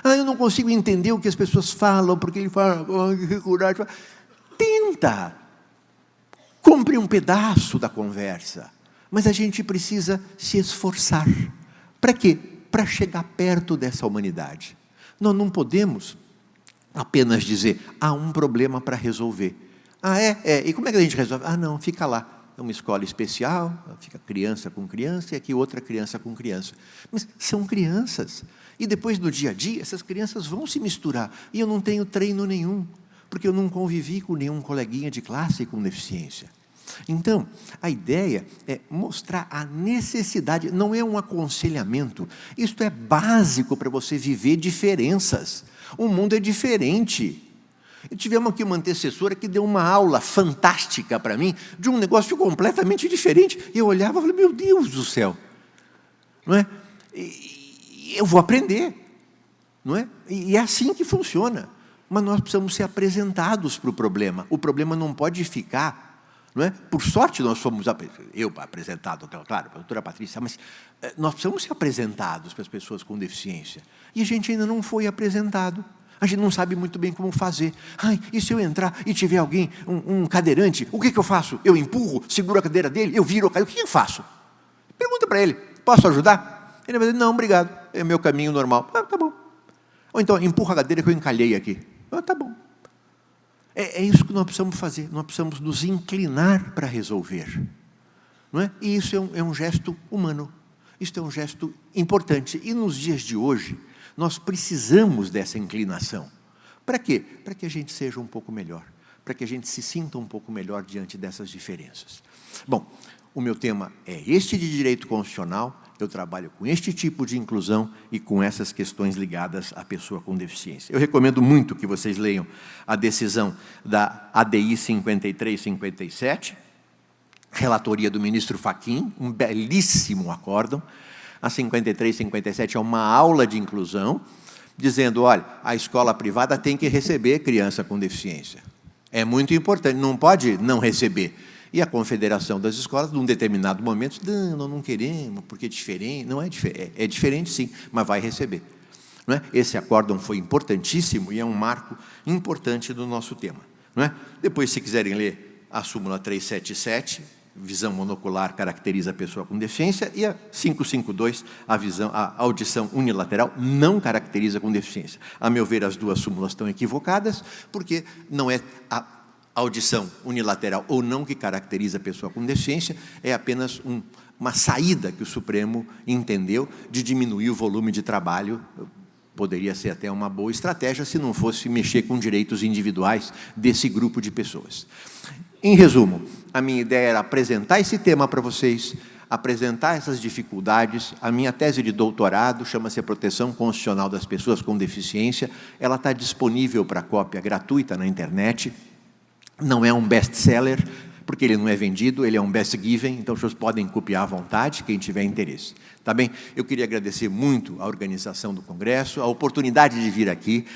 Ah, eu não consigo entender o que as pessoas falam, porque ele fala... Tenta. Compre um pedaço da conversa. Mas a gente precisa se esforçar. Para quê? Para chegar perto dessa humanidade. Nós não podemos apenas dizer, há um problema para resolver. Ah, e como é que a gente resolve? Ah, não, fica lá. É uma escola especial, fica criança com criança, e aqui outra criança com criança. Mas são crianças. E depois, no dia a dia, essas crianças vão se misturar. E eu não tenho treino nenhum, porque eu não convivi com nenhum coleguinha de classe com deficiência. Então, a ideia é mostrar a necessidade, não é um aconselhamento, isto é básico para você viver diferenças. O mundo é diferente. Tivemos aqui uma antecessora que deu uma aula fantástica para mim, de um negócio completamente diferente. Eu olhava e falei, meu Deus do céu, não é? Eu vou aprender, não é? E é assim que funciona. Mas nós precisamos ser apresentados para o problema. O problema não pode ficar... Não é? Por sorte, nós fomos, eu apresentado, claro, a doutora Patrícia, mas nós precisamos ser apresentados para as pessoas com deficiência. E a gente ainda não foi apresentado. A gente não sabe muito bem como fazer. Ai, e se eu entrar e tiver alguém, um cadeirante, o que eu faço? Eu empurro, seguro a cadeira dele, eu viro a cadeira, o que eu faço? Pergunta para ele, posso ajudar? Ele vai dizer, não, obrigado, é o meu caminho normal. Ah, tá bom. Ou então, empurra a cadeira que eu encalhei aqui. Ah, tá bom. É isso que nós precisamos fazer, nós precisamos nos inclinar para resolver. não é? E isso é um gesto humano, isso é um gesto importante. E nos dias de hoje, nós precisamos dessa inclinação. Para quê? Para que a gente seja um pouco melhor, para que a gente se sinta um pouco melhor diante dessas diferenças. Bom, o meu tema é este de direito constitucional, eu trabalho com este tipo de inclusão e com essas questões ligadas à pessoa com deficiência. Eu recomendo muito que vocês leiam a decisão da ADI 5357, relatoria do ministro Fachin, um belíssimo acórdão. A 5357 é uma aula de inclusão, dizendo, olha, a escola privada tem que receber criança com deficiência. É muito importante, não pode não receber. E a Confederação das Escolas, num determinado momento, não queremos, porque é diferente. Não é diferente, é diferente sim, mas vai receber. Não é? Esse acórdão foi importantíssimo e é um marco importante do nosso tema. Não é? Depois, se quiserem ler a súmula 377, visão monocular caracteriza a pessoa com deficiência, e a 552, a audição unilateral não caracteriza com deficiência. A meu ver, as duas súmulas estão equivocadas, porque não é a audição unilateral ou não que caracteriza a pessoa com deficiência, é apenas uma saída que o Supremo entendeu de diminuir o volume de trabalho. Poderia ser até uma boa estratégia se não fosse mexer com direitos individuais desse grupo de pessoas. Em resumo, a minha ideia era apresentar esse tema para vocês, apresentar essas dificuldades. A minha tese de doutorado chama-se a Proteção Constitucional das Pessoas com Deficiência. Ela está disponível para cópia gratuita na internet. Não é um best-seller, porque ele não é vendido, ele é um best-given, então vocês podem copiar à vontade, quem tiver interesse. Tá bem? Eu queria agradecer muito a organização do Congresso, a oportunidade de vir aqui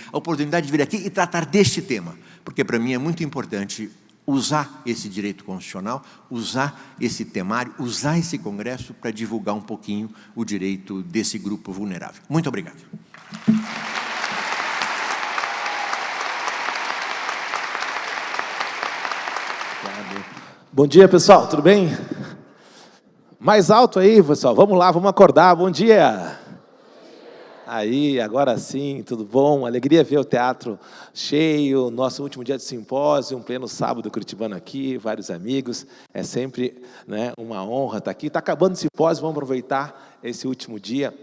e tratar deste tema, porque para mim é muito importante usar esse direito constitucional, usar esse temário, usar esse Congresso para divulgar um pouquinho o direito desse grupo vulnerável. Muito obrigado. Bom dia, pessoal, tudo bem? Mais alto aí, pessoal, vamos lá, vamos acordar, bom dia! Aí, agora sim, tudo bom? Alegria ver o teatro cheio, nosso último dia de simpósio, um pleno sábado curitibano aqui, vários amigos, é sempre, né, uma honra estar aqui. Está acabando o simpósio, vamos aproveitar esse último dia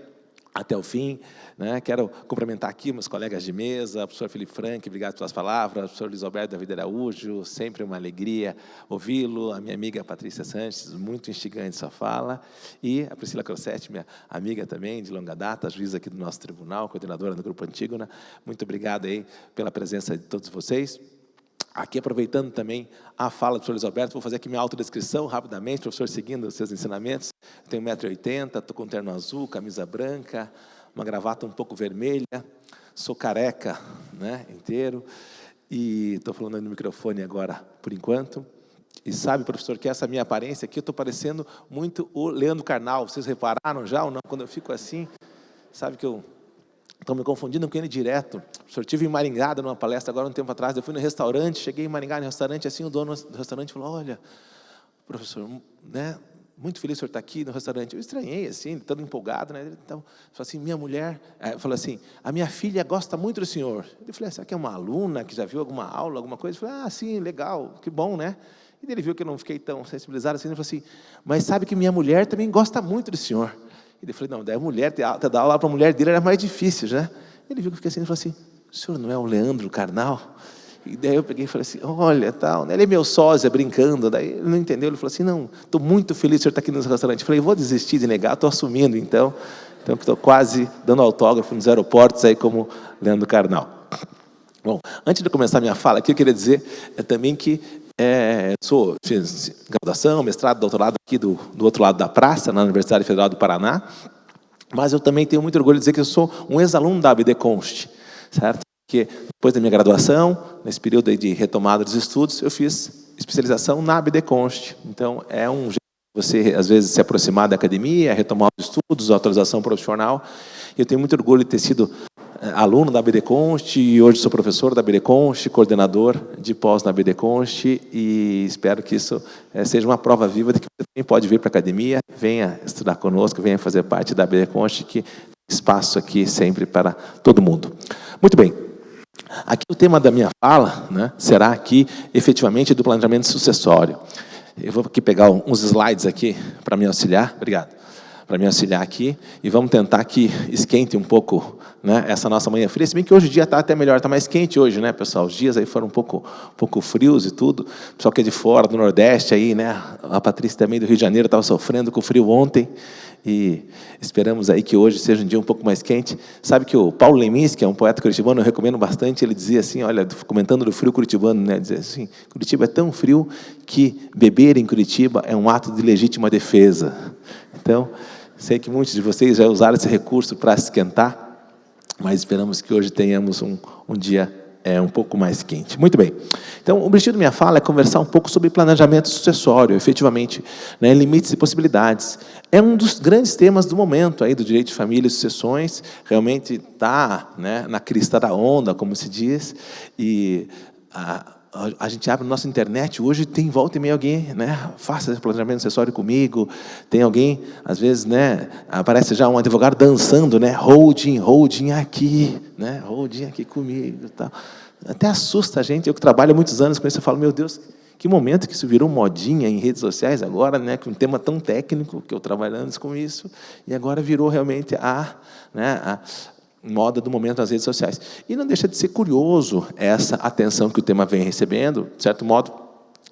até o fim, né? Quero cumprimentar aqui meus colegas de mesa, o professor Felipe Frank, obrigado pelas palavras, o professor Luiz Alberto David Araújo, sempre uma alegria ouvi-lo, a minha amiga Patrícia Sanches, muito instigante sua fala, e a Priscila Crossetti, minha amiga também, de longa data, juíza aqui do nosso tribunal, coordenadora do Grupo Antígona, muito obrigado aí pela presença de todos vocês. Aqui, aproveitando também a fala do professor Luiz Alberto, vou fazer aqui minha autodescrição rapidamente, professor, seguindo os seus ensinamentos. Eu tenho 1,80 m, estou com um terno azul, camisa branca, uma gravata um pouco vermelha, sou careca, né, inteiro, e estou falando no microfone agora, por enquanto. E sabe, professor, que essa minha aparência aqui, eu estou parecendo muito o Leandro Carnal. Vocês repararam já ou não? Quando eu fico assim, sabe que eu estou me confundindo com ele direto. Professor, estive em Maringá, numa palestra agora um tempo atrás, eu fui no restaurante, cheguei em Maringá no restaurante, assim, o dono do restaurante falou, olha, professor, né, muito feliz o senhor estar aqui no restaurante. Eu estranhei, assim, todo empolgado, né? Então, falou assim, minha mulher, falou assim, a minha filha gosta muito do senhor. Eu falei, será que é uma aluna que já viu alguma aula, alguma coisa? Eu falei, sim, legal, que bom, né? E ele viu que eu não fiquei tão sensibilizado assim, ele falou assim, mas sabe que minha mulher também gosta muito do senhor. E eu falei, não, daí a mulher, dar aula para a mulher dele era mais difícil, já. Ele viu que eu fiquei assim, ele falou assim, o senhor não é o Leandro Carnal? E daí eu peguei e falei assim, olha, tal, né? Ele é meu sósia, brincando, daí ele não entendeu, ele falou assim, não, estou muito feliz de o senhor estar aqui no restaurante. Eu falei, vou desistir de negar, estou assumindo, então estou quase dando autógrafo nos aeroportos aí como Leandro Carnal. Bom, antes de começar a minha fala aqui, eu queria dizer também que fiz graduação, mestrado, doutorado aqui do outro lado da praça, na Universidade Federal do Paraná, mas eu também tenho muito orgulho de dizer que eu sou um ex-aluno da ABD Const, certo? Porque depois da minha graduação, nesse período aí de retomada dos estudos, eu fiz especialização na ABD Const. Então, é um jeito de você, às vezes, se aproximar da academia, retomar os estudos, a atualização profissional. Eu tenho muito orgulho de ter sido aluno da ABD Const, e hoje sou professor da ABD Const, coordenador de pós na ABD Const, e espero que isso seja uma prova viva de que você também pode vir para a academia, venha estudar conosco, venha fazer parte da ABD Const, que tem espaço aqui sempre para todo mundo. Muito bem. Aqui o tema da minha fala, né, será aqui, efetivamente, do planejamento sucessório. Eu vou aqui pegar uns slides aqui para me auxiliar. Obrigado. Para me auxiliar aqui, e vamos tentar que esquente um pouco, né, essa nossa manhã fria, se bem que hoje o dia está até melhor, está mais quente hoje, né, pessoal? Os dias aí foram um pouco frios e tudo. O pessoal que é de fora, do Nordeste, aí, né, a Patrícia também do Rio de Janeiro estava sofrendo com o frio ontem, e esperamos aí que hoje seja um dia um pouco mais quente. Sabe que o Paulo Leminski, que é um poeta curitibano, eu recomendo bastante, ele dizia assim, olha, comentando do frio curitibano, né, dizia assim, Curitiba é tão frio que beber em Curitiba é um ato de legítima defesa. Então, sei que muitos de vocês já usaram esse recurso para se esquentar, mas esperamos que hoje tenhamos um dia um pouco mais quente. Muito bem. Então, o objetivo da minha fala é conversar um pouco sobre planejamento sucessório, efetivamente, né, limites e possibilidades. É um dos grandes temas do momento aí do direito de família e sucessões, realmente está, né, na crista da onda, como se diz, e a gente abre a nossa internet, hoje tem volta e meia alguém, né, faça esse planejamento sucessório comigo, tem alguém, às vezes, né, aparece já um advogado dançando, né, holding aqui, né, holding aqui comigo, tal. Até assusta a gente, eu que trabalho há muitos anos com isso, eu falo, meu Deus, que momento que isso virou modinha em redes sociais agora, né, com um tema tão técnico, que eu trabalho anos com isso, e agora virou realmente a moda do momento nas redes sociais. E não deixa de ser curioso essa atenção que o tema vem recebendo, de certo modo,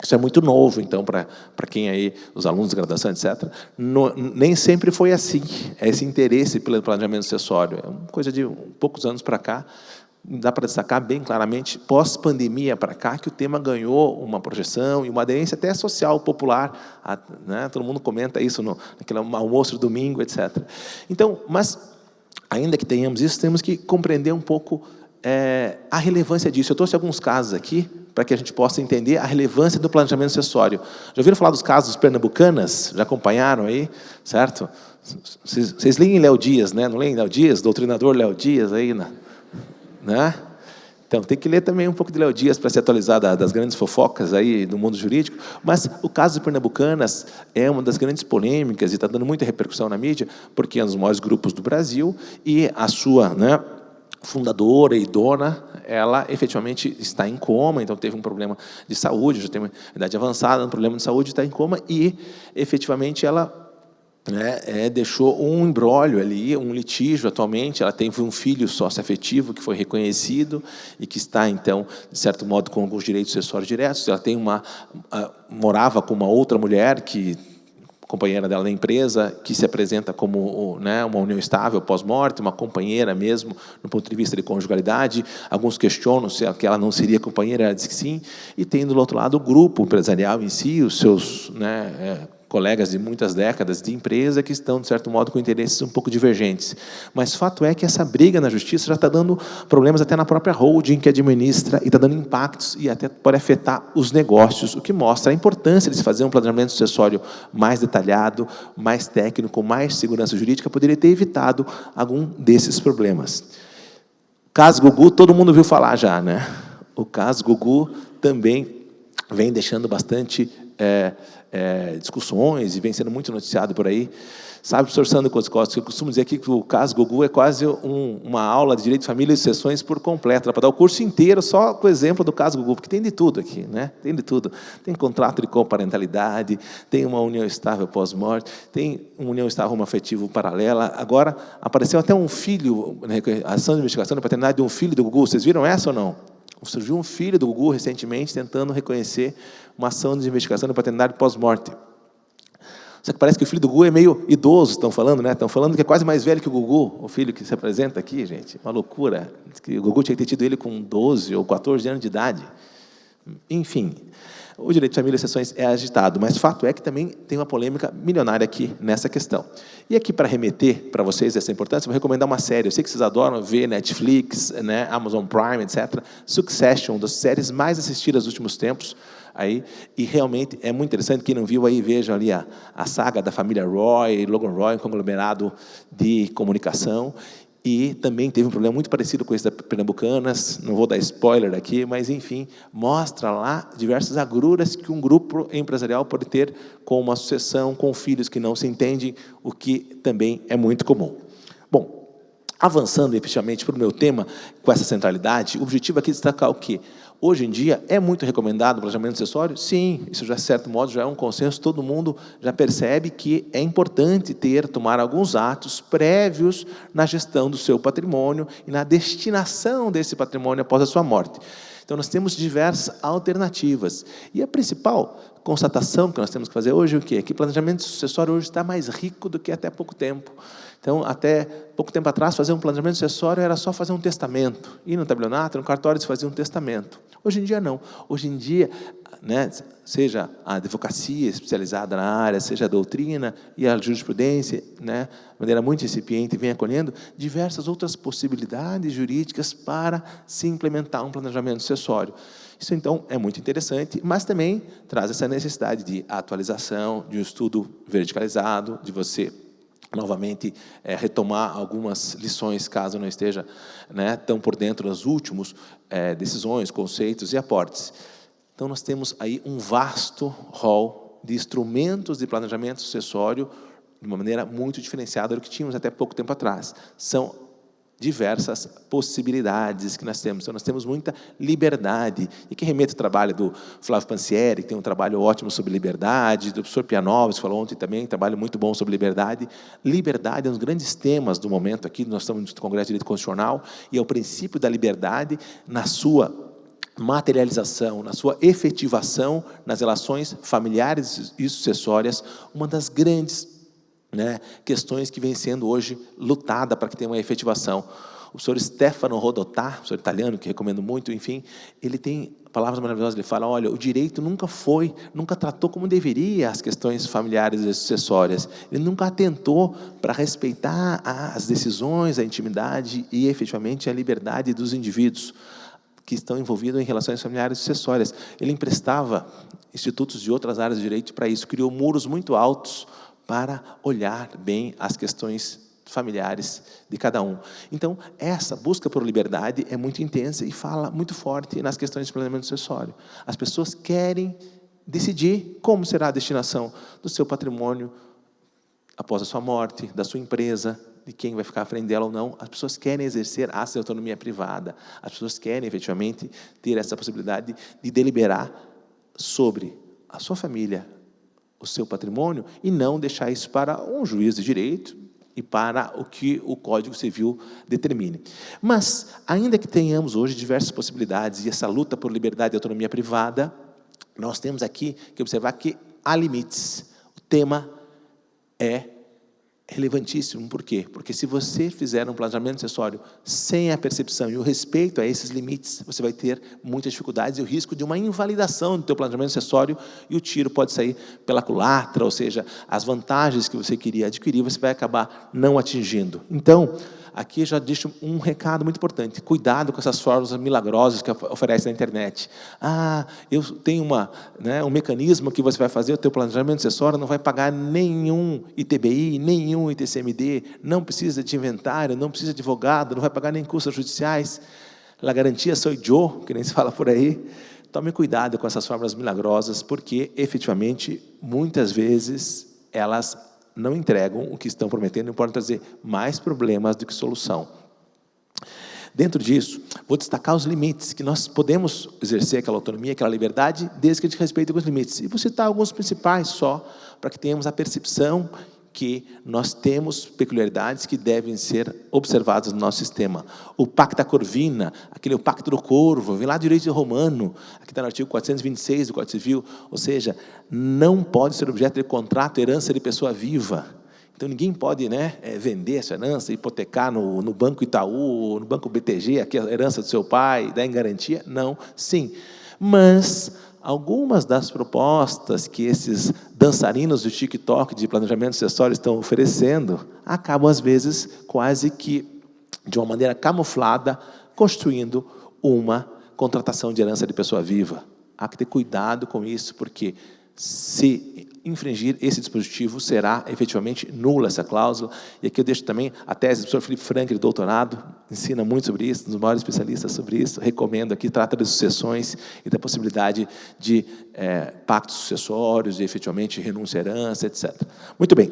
isso é muito novo, então, para quem aí, os alunos de graduação, etc., nem sempre foi assim, esse interesse pelo planejamento sucessório. É uma coisa de poucos anos para cá, dá para destacar bem claramente, pós-pandemia para cá, que o tema ganhou uma projeção e uma aderência até social, popular, né? Todo mundo comenta isso naquele almoço de domingo, etc. Então, mas ainda que tenhamos isso, temos que compreender um pouco a relevância disso. Eu trouxe alguns casos aqui, para que a gente possa entender a relevância do planejamento sucessório. Já ouviram falar dos casos pernambucanas? Já acompanharam aí? Certo? Vocês leem Léo Dias, né? Não leem Léo Dias? Doutrinador Léo Dias aí, né? Então, tem que ler também um pouco de Léo Dias para se atualizar das grandes fofocas aí do mundo jurídico, mas o caso de Pernambucanas é uma das grandes polêmicas e está dando muita repercussão na mídia, porque é um dos maiores grupos do Brasil e a sua, né, fundadora e dona, ela efetivamente está em coma, então teve um problema de saúde, já tem uma idade avançada, um problema de saúde, está em coma e efetivamente ela deixou um imbróglio ali, um litígio atualmente. Ela teve um filho sócio-afetivo que foi reconhecido e que está, então, de certo modo, com alguns direitos sucessórios diretos. Ela tem morava com uma outra mulher, companheira dela na empresa, que se apresenta como, né, uma união estável pós-morte, uma companheira mesmo, no ponto de vista de conjugalidade. Alguns questionam se ela não seria companheira, ela diz que sim. E tem, do outro lado, o grupo empresarial em si, os seus, né, colegas de muitas décadas de empresa que estão, de certo modo, com interesses um pouco divergentes. Mas fato é que essa briga na justiça já está dando problemas até na própria holding que administra e está dando impactos e até pode afetar os negócios, o que mostra a importância de se fazer um planejamento sucessório mais detalhado, mais técnico, com mais segurança jurídica, poderia ter evitado algum desses problemas. O caso Gugu, todo mundo ouviu falar já, né? O caso Gugu também vem deixando bastante discussões e vem sendo muito noticiado por aí. Sabe, professor Sandro Kotzkowski, eu costumo dizer aqui que o caso Gugu é quase uma aula de direito de família e sucessões por completo, dá para dar o curso inteiro só com o exemplo do caso Gugu, porque tem de tudo aqui, né? Tem de tudo. Tem contrato de coparentalidade, tem uma união estável pós-morte, tem uma união estável homoafetivo paralela. Agora, apareceu até um filho, a ação de investigação da paternidade de um filho do Gugu. Vocês viram essa ou não? Surgiu um filho do Gugu recentemente tentando reconhecer uma ação de investigação de paternidade pós-morte. Só que parece que o filho do Gugu é meio idoso, estão falando, né? Estão falando que é quase mais velho que o Gugu, o filho que se apresenta aqui, gente. Uma loucura. Diz que o Gugu tinha que ter tido ele com 12 ou 14 anos de idade. Enfim, o direito de família e sucessões é agitado, mas fato é que também tem uma polêmica milionária aqui nessa questão. E aqui, para remeter para vocês essa importância, eu vou recomendar uma série. Eu sei que vocês adoram ver Netflix, né, Amazon Prime, etc. Succession, das séries mais assistidas dos últimos tempos. Aí, e realmente é muito interessante. Quem não viu aí, vejam ali a saga da família Roy, Logan Roy, um conglomerado de comunicação. E também teve um problema muito parecido com esse da Pernambucanas, não vou dar spoiler aqui, mas, enfim, mostra lá diversas agruras que um grupo empresarial pode ter com uma sucessão, com filhos que não se entendem, o que também é muito comum. Bom, Avançando efetivamente para o meu tema, com essa centralidade, o objetivo aqui é destacar o quê? Hoje em dia, é muito recomendado o planejamento sucessório? Sim, isso já, de certo modo, já é um consenso, todo mundo já percebe que é importante tomar alguns atos prévios na gestão do seu patrimônio e na destinação desse patrimônio após a sua morte. Então, nós temos diversas alternativas. E a principal constatação que nós temos que fazer hoje é o quê? É que o planejamento sucessório hoje está mais rico do que até pouco tempo. Então, até pouco tempo atrás, fazer um planejamento sucessório era só fazer um testamento. Ir no tabelionato, no cartório, se fazia um testamento. Hoje em dia, não. Hoje em dia, né, seja a advocacia especializada na área, seja a doutrina e a jurisprudência, né, de maneira muito incipiente, vem acolhendo diversas outras possibilidades jurídicas para se implementar um planejamento sucessório. Isso, então, é muito interessante, mas também traz essa necessidade de atualização, de um estudo verticalizado, de você novamente retomar algumas lições, caso não esteja, né, tão por dentro das últimas decisões, conceitos e aportes. Então, nós temos aí um vasto rol de instrumentos de planejamento sucessório de uma maneira muito diferenciada do que tínhamos até pouco tempo atrás. São diversas possibilidades que nós temos. Então, nós temos muita liberdade. E que remete ao trabalho do Flávio Pansieri, que tem um trabalho ótimo sobre liberdade, do professor Pianovski, que falou ontem também, um trabalho muito bom sobre liberdade. Liberdade é um dos grandes temas do momento aqui, nós estamos no Congresso de Direito Constitucional, e é o princípio da liberdade na sua materialização, na sua efetivação nas relações familiares e sucessórias, uma das grandes, né, questões que vem sendo hoje lutada para que tenha uma efetivação. O professor Stefano Rodotà, professor italiano, que recomendo muito, enfim, ele tem palavras maravilhosas, ele fala, olha, o direito nunca tratou como deveria as questões familiares e sucessórias, ele nunca atentou para respeitar as decisões, a intimidade e, efetivamente, a liberdade dos indivíduos que estão envolvidos em relações familiares e sucessórias. Ele emprestava institutos de outras áreas de direito para isso, criou muros muito altos para olhar bem as questões familiares de cada um. Então, essa busca por liberdade é muito intensa e fala muito forte nas questões de planejamento sucessório. As pessoas querem decidir como será a destinação do seu patrimônio após a sua morte, da sua empresa, de quem vai ficar à frente dela ou não. As pessoas querem exercer atos de autonomia privada. As pessoas querem, efetivamente, ter essa possibilidade de deliberar sobre a sua família, o seu patrimônio, e não deixar isso para um juiz de direito e para o que o Código Civil determine. Mas, ainda que tenhamos hoje diversas possibilidades e essa luta por liberdade e autonomia privada, nós temos aqui que observar que há limites. O tema é relevantíssimo. Por quê? Porque se você fizer um planejamento sucessório sem a percepção e o respeito a esses limites, você vai ter muitas dificuldades e o risco de uma invalidação do teu planejamento sucessório, e o tiro pode sair pela culatra, ou seja, as vantagens que você queria adquirir, você vai acabar não atingindo. Então, aqui já deixo um recado muito importante. Cuidado com essas fórmulas milagrosas que oferece na internet. Ah, eu tenho um mecanismo que você vai fazer o teu planejamento sucessório, não vai pagar nenhum ITBI, nenhum ITCMD, não precisa de inventário, não precisa de advogado, não vai pagar nem custos judiciais. La garantia soy yo, que nem se fala por aí. Tome cuidado com essas fórmulas milagrosas, porque, efetivamente, muitas vezes, elas não entregam o que estão prometendo e podem trazer mais problemas do que solução. Dentro disso, vou destacar os limites, que nós podemos exercer aquela autonomia, aquela liberdade, desde que a gente respeite os limites. E vou citar alguns principais só, para que tenhamos a percepção que nós temos peculiaridades que devem ser observadas no nosso sistema. O pacta corvina, o pacto do corvo, vem lá do direito romano, aqui está no artigo 426 do Código Civil, ou seja, não pode ser objeto de contrato herança de pessoa viva. Então, ninguém pode, vender essa herança, hipotecar no Banco Itaú, no Banco BTG, aqui a herança do seu pai, dar em garantia. Não, sim. Mas algumas das propostas que esses dançarinos do TikTok de planejamento sucessório estão oferecendo acabam, às vezes, quase que de uma maneira camuflada, construindo uma contratação de herança de pessoa viva. Há que ter cuidado com isso, porque se infringir esse dispositivo, será efetivamente nula essa cláusula. E aqui eu deixo também a tese do professor Felipe Frank, de doutorado, ensina muito sobre isso, um dos maiores especialistas sobre isso, recomendo aqui, trata de sucessões e da possibilidade de pactos sucessórios, e efetivamente renúncia à herança, etc. Muito bem.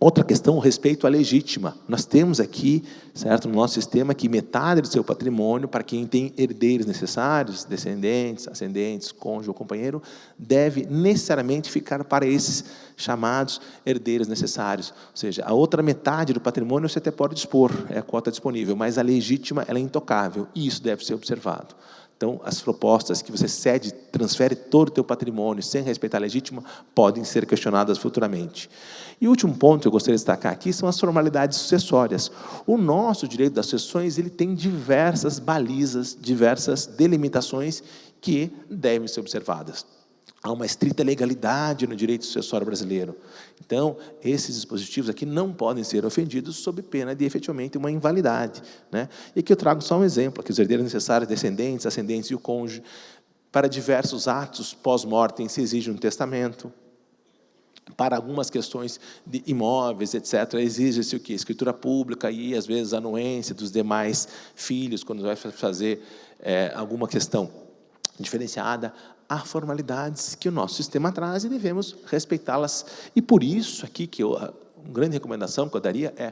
Outra questão, o respeito à legítima. Nós temos aqui, certo, no nosso sistema, que metade do seu patrimônio, para quem tem herdeiros necessários, descendentes, ascendentes, cônjuge ou companheiro, deve necessariamente ficar para esses chamados herdeiros necessários. Ou seja, a outra metade do patrimônio você até pode dispor, é a cota disponível, mas a legítima ela é intocável, e isso deve ser observado. Então, as propostas que você cede, transfere todo o teu patrimônio sem respeitar a legítima, podem ser questionadas futuramente. E o último ponto que eu gostaria de destacar aqui são as formalidades sucessórias. O nosso direito das sucessões ele tem diversas balizas, diversas delimitações que devem ser observadas. Há uma estrita legalidade no direito sucessório brasileiro. Então, esses dispositivos aqui não podem ser ofendidos sob pena de, efetivamente, uma invalidade, né? E aqui eu trago só um exemplo, que os herdeiros necessários, descendentes, ascendentes e o cônjuge, para diversos atos pós-mortem se exige um testamento. Para algumas questões de imóveis, etc., exige-se o quê? Escritura pública e, às vezes, anuência dos demais filhos, quando vai fazer alguma questão diferenciada. Há formalidades que o nosso sistema traz e devemos respeitá-las. E por isso, aqui, uma grande recomendação que eu daria é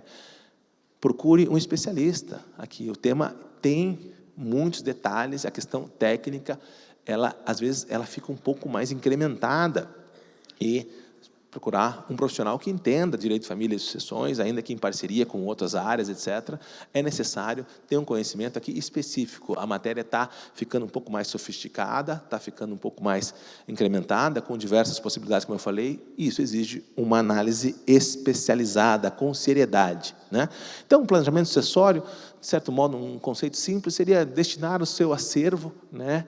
procure um especialista. Aqui o tema tem muitos detalhes, a questão técnica, às vezes, ela fica um pouco mais incrementada. E procurar um profissional que entenda direito de família e sucessões, ainda que em parceria com outras áreas, etc., é necessário ter um conhecimento aqui específico. A matéria está ficando um pouco mais sofisticada, está ficando um pouco mais incrementada, com diversas possibilidades, como eu falei, e isso exige uma análise especializada, com seriedade, né? Então, o planejamento sucessório, de certo modo, um conceito simples, seria destinar o seu acervo, né,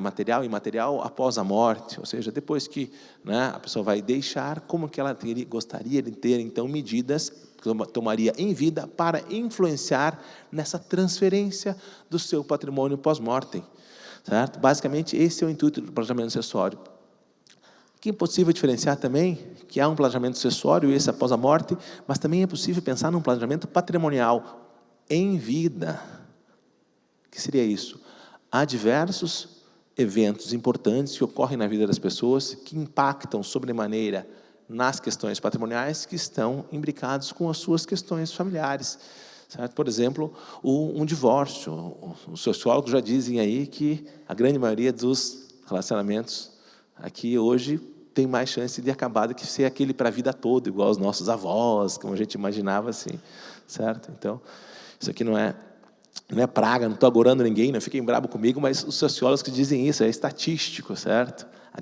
material e imaterial, após a morte, ou seja, depois que, né, a pessoa vai deixar, como que ela gostaria de ter, então, medidas que tomaria em vida para influenciar nessa transferência do seu patrimônio pós-mortem, certo? Basicamente, esse é o intuito do planejamento sucessório. Que é possível diferenciar também que há um planejamento sucessório, esse após a morte, mas também é possível pensar num planejamento patrimonial em vida. O que seria isso? Há diversos eventos importantes que ocorrem na vida das pessoas que impactam sobremaneira nas questões patrimoniais que estão imbricados com as suas questões familiares, certo? Por exemplo, um divórcio. Os sociólogos já dizem aí que a grande maioria dos relacionamentos aqui hoje tem mais chance de acabar do que ser aquele para a vida toda, igual os nossos avós, como a gente imaginava assim, certo? Então, isso aqui não é praga, não estou agorando ninguém, não fiquem bravos comigo, mas os sociólogos que dizem isso, é estatístico, certo? A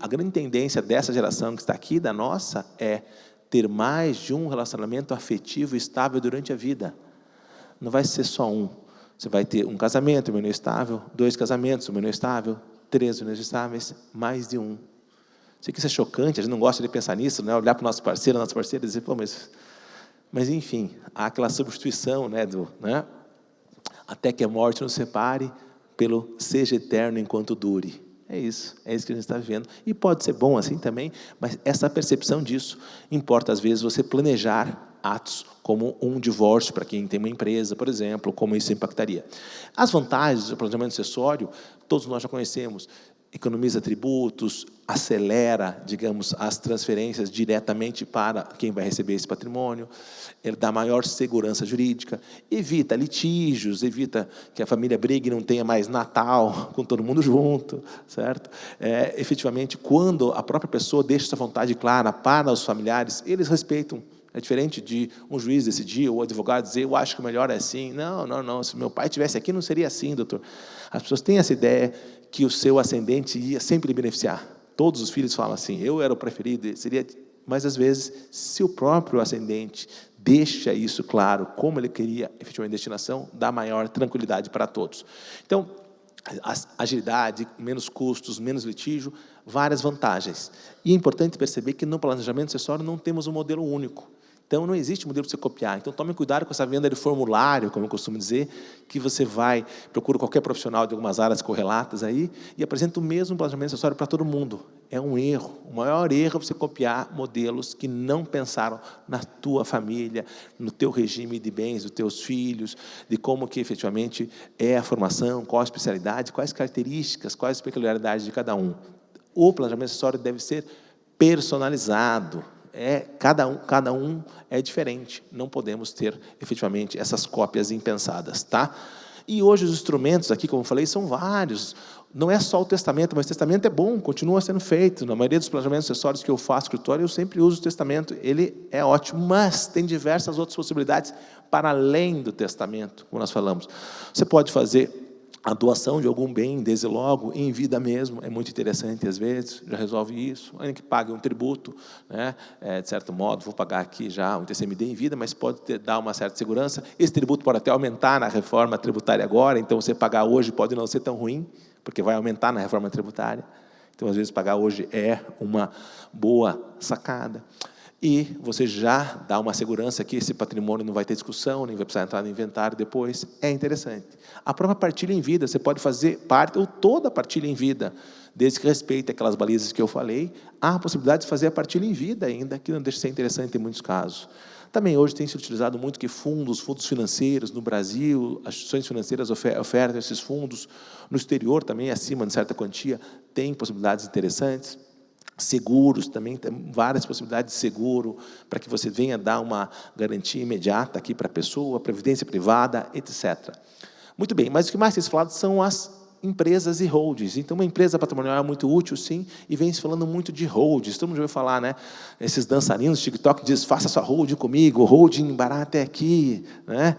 grande tendência dessa geração que está aqui, da nossa, é ter mais de um relacionamento afetivo estável durante a vida. Não vai ser só um. Você vai ter um casamento, união estável, 2 casamentos, união estável, 3 uniões estáveis, mais de um. Sei que isso é chocante, a gente não gosta de pensar nisso, né? Olhar para o nosso parceiro, nossa parceira e dizer, pô, mas enfim, há aquela substituição, né, até que a morte nos separe, pelo seja eterno enquanto dure. É isso que a gente está vivendo. E pode ser bom assim também, mas essa percepção disso importa, às vezes, você planejar atos como um divórcio para quem tem uma empresa, por exemplo, como isso impactaria. As vantagens do planejamento sucessório, todos nós já conhecemos. Economiza tributos, acelera, digamos, as transferências diretamente para quem vai receber esse patrimônio, ele dá maior segurança jurídica, evita litígios, evita que a família brigue e não tenha mais Natal com todo mundo junto, certo? Efetivamente, quando a própria pessoa deixa essa vontade clara para os familiares, eles respeitam. É diferente de um juiz decidir, ou o advogado dizer, eu acho que o melhor é assim. Não, se meu pai estivesse aqui, não seria assim, doutor. As pessoas têm essa ideia que o seu ascendente ia sempre beneficiar. Todos os filhos falam assim, eu era o preferido, seria... Mas, às vezes, se o próprio ascendente deixa isso claro, como ele queria efetivamente a destinação, dá maior tranquilidade para todos. Então, agilidade, menos custos, menos litígio, várias vantagens. E é importante perceber que no planejamento sucessório não temos um modelo único. Então, não existe modelo para você copiar. Então, tome cuidado com essa venda de formulário, como eu costumo dizer, que você procura qualquer profissional de algumas áreas correlatas aí e apresenta o mesmo planejamento sucessório para todo mundo. É um erro. O maior erro é você copiar modelos que não pensaram na tua família, no teu regime de bens, dos teus filhos, de como que efetivamente é a formação, qual a especialidade, quais características, quais as peculiaridades de cada um. O planejamento sucessório deve ser personalizado. Cada um é diferente. Não podemos ter, efetivamente, essas cópias impensadas, tá? E hoje os instrumentos aqui, como eu falei, são vários. Não é só o testamento, mas o testamento é bom, continua sendo feito. Na maioria dos planejamentos acessórios que eu faço no escritório, eu sempre uso o testamento. Ele é ótimo, mas tem diversas outras possibilidades para além do testamento, como nós falamos. Você pode fazer a doação de algum bem, desde logo, em vida mesmo, é muito interessante às vezes, já resolve isso. Ainda que pague um tributo, né? De certo modo, vou pagar aqui já um TCMD em vida, mas pode dar uma certa segurança. Esse tributo pode até aumentar na reforma tributária agora, então você pagar hoje pode não ser tão ruim, porque vai aumentar na reforma tributária. Então, às vezes, pagar hoje é uma boa sacada. E você já dá uma segurança que esse patrimônio não vai ter discussão, nem vai precisar entrar no inventário depois. É interessante. A própria partilha em vida, você pode fazer parte ou toda a partilha em vida, desde que respeite aquelas balizas que eu falei. Há a possibilidade de fazer a partilha em vida ainda, que não deixa de ser interessante em muitos casos. Também hoje tem se utilizado muito que fundos financeiros no Brasil, as instituições financeiras ofertam esses fundos. No exterior também, acima de certa quantia, tem possibilidades interessantes. Seguros, também tem várias possibilidades de seguro, para que você venha dar uma garantia imediata aqui para a pessoa, previdência privada, etc. Muito bem, mas o que mais tem se falado são as empresas e holdings. Então, uma empresa patrimonial é muito útil, sim, e vem se falando muito de holdings. Todo mundo já ouviu falar, né? Esses dançarinos do TikTok dizem, faça sua holding comigo, holding barato é aqui, né?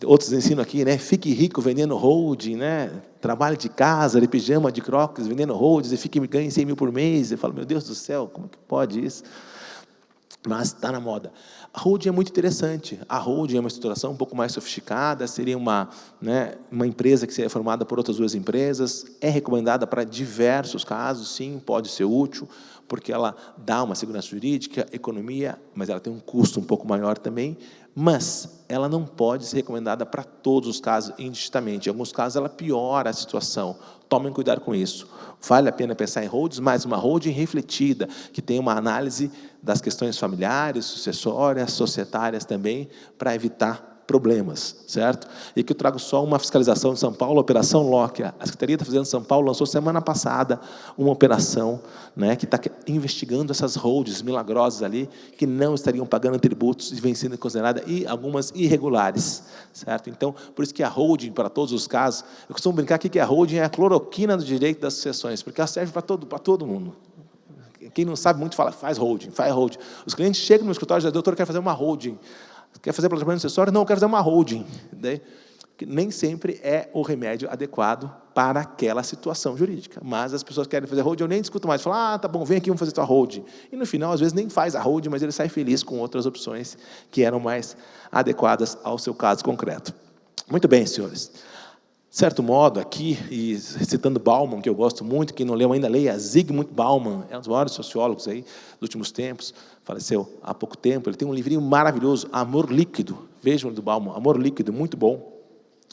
Outros ensinam aqui, né? Fique rico vendendo holding, né? Trabalhe de casa, de pijama, de crocs, vendendo holdings, e ganhe 100 mil por mês. Eu falo, meu Deus do céu, como que pode isso? Mas está na moda. A holding é muito interessante. A holding é uma estruturação um pouco mais sofisticada, seria uma empresa que seria formada por outras duas empresas, é recomendada para diversos casos, sim, pode ser útil, porque ela dá uma segurança jurídica, economia, mas ela tem um custo um pouco maior também, mas ela não pode ser recomendada para todos os casos indistintamente. Em alguns casos, ela piora a situação. Tomem cuidado com isso. Vale a pena pensar em holdings, mas uma holding refletida, que tenha uma análise das questões familiares, sucessórias, societárias também, para evitar problemas, certo? E aqui eu trago só uma fiscalização de São Paulo, a Operação Lóquia. A Secretaria da Fazenda de São Paulo lançou semana passada uma operação, né, que está investigando essas holdings milagrosas ali, que não estariam pagando tributos e vêm sendo consideradas algumas irregulares, certo? Então, por isso que a holding, para todos os casos, eu costumo brincar aqui que a holding é a cloroquina do direito das sucessões, porque ela serve para todo mundo. Quem não sabe muito fala, faz holding, faz holding. Os clientes chegam no escritório e dizem, doutor, eu quero fazer uma holding. Quer fazer planejamento acessório? Não, eu quero fazer uma holding. Que nem sempre é o remédio adequado para aquela situação jurídica. Mas as pessoas querem fazer holding, eu nem discuto mais. Falo, tá bom, vem aqui, vamos fazer tua holding. E no final, às vezes, nem faz a holding, mas ele sai feliz com outras opções que eram mais adequadas ao seu caso concreto. Muito bem, senhores. De certo modo, aqui, e citando Bauman, que eu gosto muito, quem não leu ainda, leia Zygmunt Bauman, é um dos maiores sociólogos aí dos últimos tempos, faleceu há pouco tempo, ele tem um livrinho maravilhoso, Amor Líquido, vejam do Bauman, Amor Líquido, muito bom,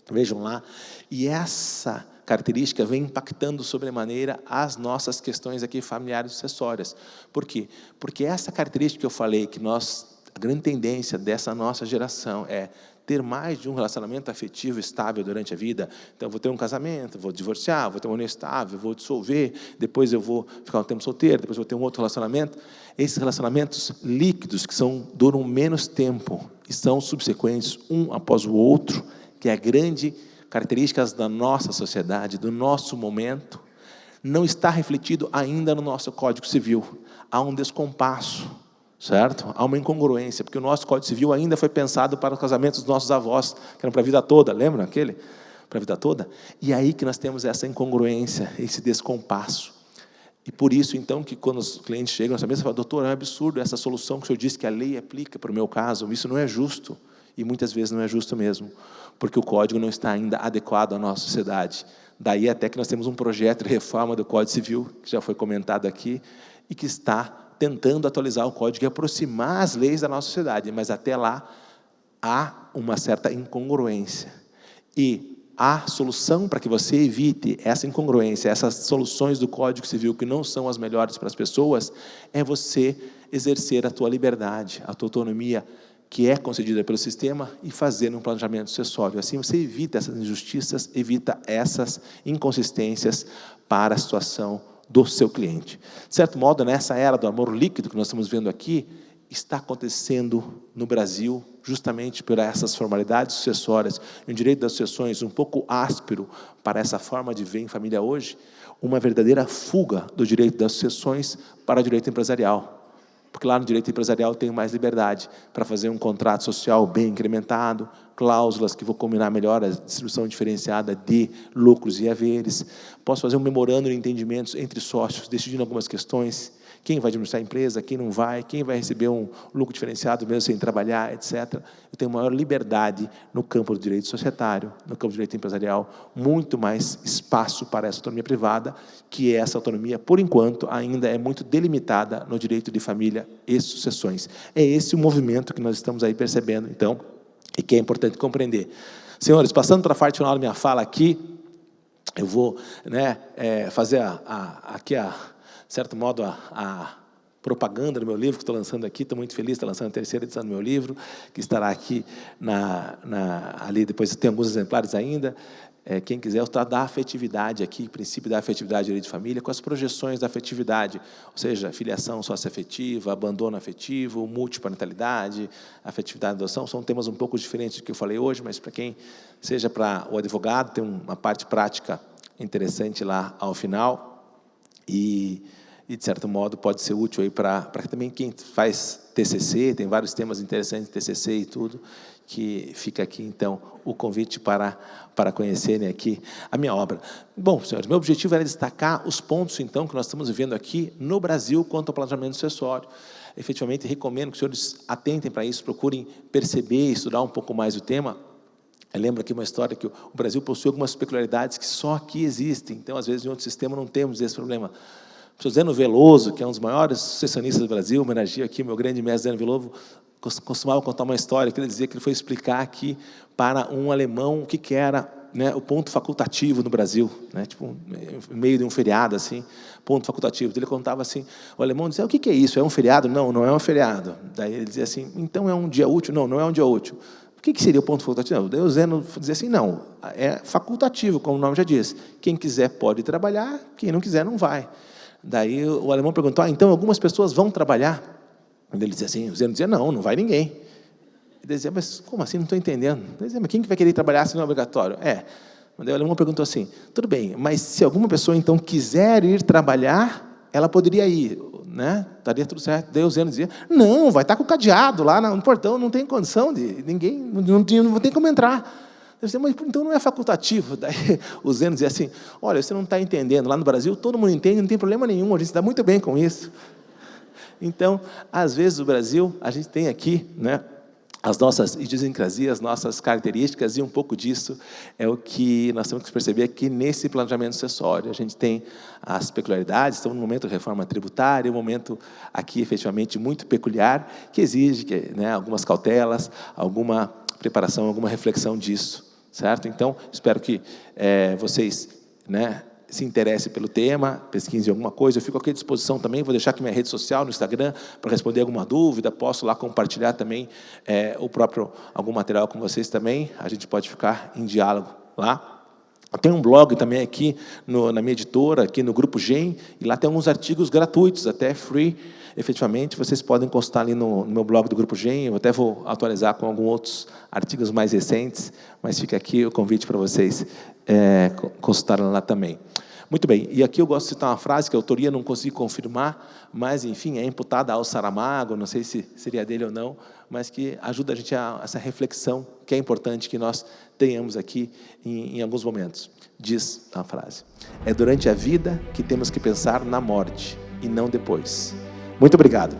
vejam lá, e essa característica vem impactando sobremaneira as nossas questões aqui familiares e sucessórias. Por quê? Porque essa característica que eu falei, que a grande tendência dessa nossa geração é ter mais de um relacionamento afetivo estável durante a vida. Então, vou ter um casamento, vou divorciar, vou ter uma união estável, vou dissolver, depois eu vou ficar um tempo solteiro, depois vou ter um outro relacionamento. Esses relacionamentos líquidos, que duram menos tempo e são subsequentes um após o outro, que é a grande característica da nossa sociedade, do nosso momento, não está refletido ainda no nosso Código Civil. Há um descompasso, certo? Há uma incongruência, porque o nosso Código Civil ainda foi pensado para os casamentos dos nossos avós, que eram para a vida toda, lembram aquele? Para a vida toda. E aí que nós temos essa incongruência, esse descompasso. E por isso, então, que quando os clientes chegam nessa mesa, falam, doutor, é um absurdo essa solução que o senhor disse que a lei aplica para o meu caso, isso não é justo. E muitas vezes não é justo mesmo, porque o Código não está ainda adequado à nossa sociedade. Daí até que nós temos um projeto de reforma do Código Civil, que já foi comentado aqui, e que está tentando atualizar o Código e aproximar as leis da nossa sociedade, mas até lá há uma certa incongruência. E a solução para que você evite essa incongruência, essas soluções do Código Civil que não são as melhores para as pessoas, é você exercer a tua liberdade, a tua autonomia, que é concedida pelo sistema, e fazer um planejamento sucessório. Assim você evita essas injustiças, evita essas inconsistências para a situação do seu cliente. De certo modo, nessa era do amor líquido que nós estamos vendo aqui, está acontecendo no Brasil, justamente por essas formalidades sucessórias, e um direito das sucessões um pouco áspero para essa forma de ver em família hoje, uma verdadeira fuga do direito das sucessões para o direito empresarial. Porque lá no direito empresarial eu tenho mais liberdade para fazer um contrato social bem incrementado, cláusulas que vou combinar melhor a distribuição diferenciada de lucros e haveres. Posso fazer um memorando de entendimentos entre sócios, decidindo algumas questões, quem vai administrar a empresa, quem não vai, quem vai receber um lucro diferenciado mesmo sem trabalhar, etc. Eu tenho maior liberdade no campo do direito societário, no campo do direito empresarial, muito mais espaço para essa autonomia privada, que essa autonomia, por enquanto, ainda é muito delimitada no direito de família e sucessões. É esse o movimento que nós estamos aí percebendo, então, e que é importante compreender. Senhores, passando para a parte final da minha fala aqui, eu vou fazer de certo modo, a propaganda do meu livro que estou lançando aqui. Estou muito feliz, estou lançando a 3ª edição do meu livro, que estará aqui ali, depois tem alguns exemplares ainda. Quem quiser, eu trato da afetividade aqui, princípio da afetividade e direito de família, com as projeções da afetividade, ou seja, filiação socioafetiva, abandono afetivo, multiparentalidade, afetividade e adoção, são temas um pouco diferentes do que eu falei hoje, mas para quem, seja para o advogado, tem uma parte prática interessante lá ao final, e de certo modo pode ser útil aí para também quem faz TCC, tem vários temas interessantes de TCC e tudo, que fica aqui então o convite para conhecerem aqui a minha obra. Bom, senhores, meu objetivo era destacar os pontos então que nós estamos vivendo aqui no Brasil quanto ao planejamento sucessório. Efetivamente recomendo que os senhores atentem para isso, procurem perceber, estudar um pouco mais o tema. Eu lembro aqui uma história que o Brasil possui algumas peculiaridades que só aqui existem, então às vezes em outro sistema não temos esse problema. O professor Zeno Veloso, que é um dos maiores sucessionistas do Brasil, homenageio aqui meu grande mestre Zeno Veloso, costumava contar uma história que ele dizia que ele foi explicar aqui para um alemão o que era, o ponto facultativo no Brasil, tipo, no meio de um feriado, assim, ponto facultativo. Ele contava assim, o alemão dizia, o que é isso? É um feriado? Não, não é um feriado. Daí ele dizia assim, então é um dia útil? Não, não é um dia útil. O que seria o ponto facultativo? Daí o Zeno dizia assim, não, é facultativo, como o nome já diz. Quem quiser pode trabalhar, quem não quiser não vai. Daí o alemão perguntou, então algumas pessoas vão trabalhar? Ele dizia assim, o Zeno dizia, não vai ninguém. Ele dizia, mas como assim? Não estou entendendo. Ele dizia, mas quem que vai querer trabalhar se não é obrigatório? Daí o alemão perguntou assim, tudo bem, mas se alguma pessoa então quiser ir trabalhar, ela poderia ir, estaria tudo certo. Daí o Zeno dizia, não, vai estar com o cadeado lá no portão, não tem condição de ninguém, não tem como entrar. Eu disse, mas então não é facultativo. Daí o Zeno dizia assim, olha, você não está entendendo, lá no Brasil todo mundo entende, não tem problema nenhum, a gente se dá muito bem com isso. Então, às vezes no Brasil, a gente tem aqui, as nossas idiosincrasias, as nossas características, e um pouco disso é o que nós temos que perceber aqui nesse planejamento sucessório. A gente tem as peculiaridades, estamos no momento de reforma tributária, um momento aqui efetivamente muito peculiar, que exige algumas cautelas, alguma preparação, alguma reflexão disso, certo? Então, espero que vocês se interessem pelo tema, pesquisem alguma coisa. Eu fico aqui à disposição também, vou deixar aqui minha rede social no Instagram para responder alguma dúvida, posso lá compartilhar também algum material com vocês também, a gente pode ficar em diálogo lá. Tem um blog também aqui na minha editora, aqui no Grupo GEM, e lá tem alguns artigos gratuitos, até free, efetivamente, vocês podem consultar ali no meu blog do Grupo GEM, eu até vou atualizar com alguns outros artigos mais recentes, mas fica aqui o convite para vocês consultarem lá também. Muito bem, e aqui eu gosto de citar uma frase que a autoria não consegui confirmar, mas, enfim, é imputada ao Saramago, não sei se seria dele ou não, mas que ajuda a gente a essa reflexão que é importante que nós tenhamos aqui em alguns momentos. Diz a frase, é durante a vida que temos que pensar na morte e não depois. Muito obrigado.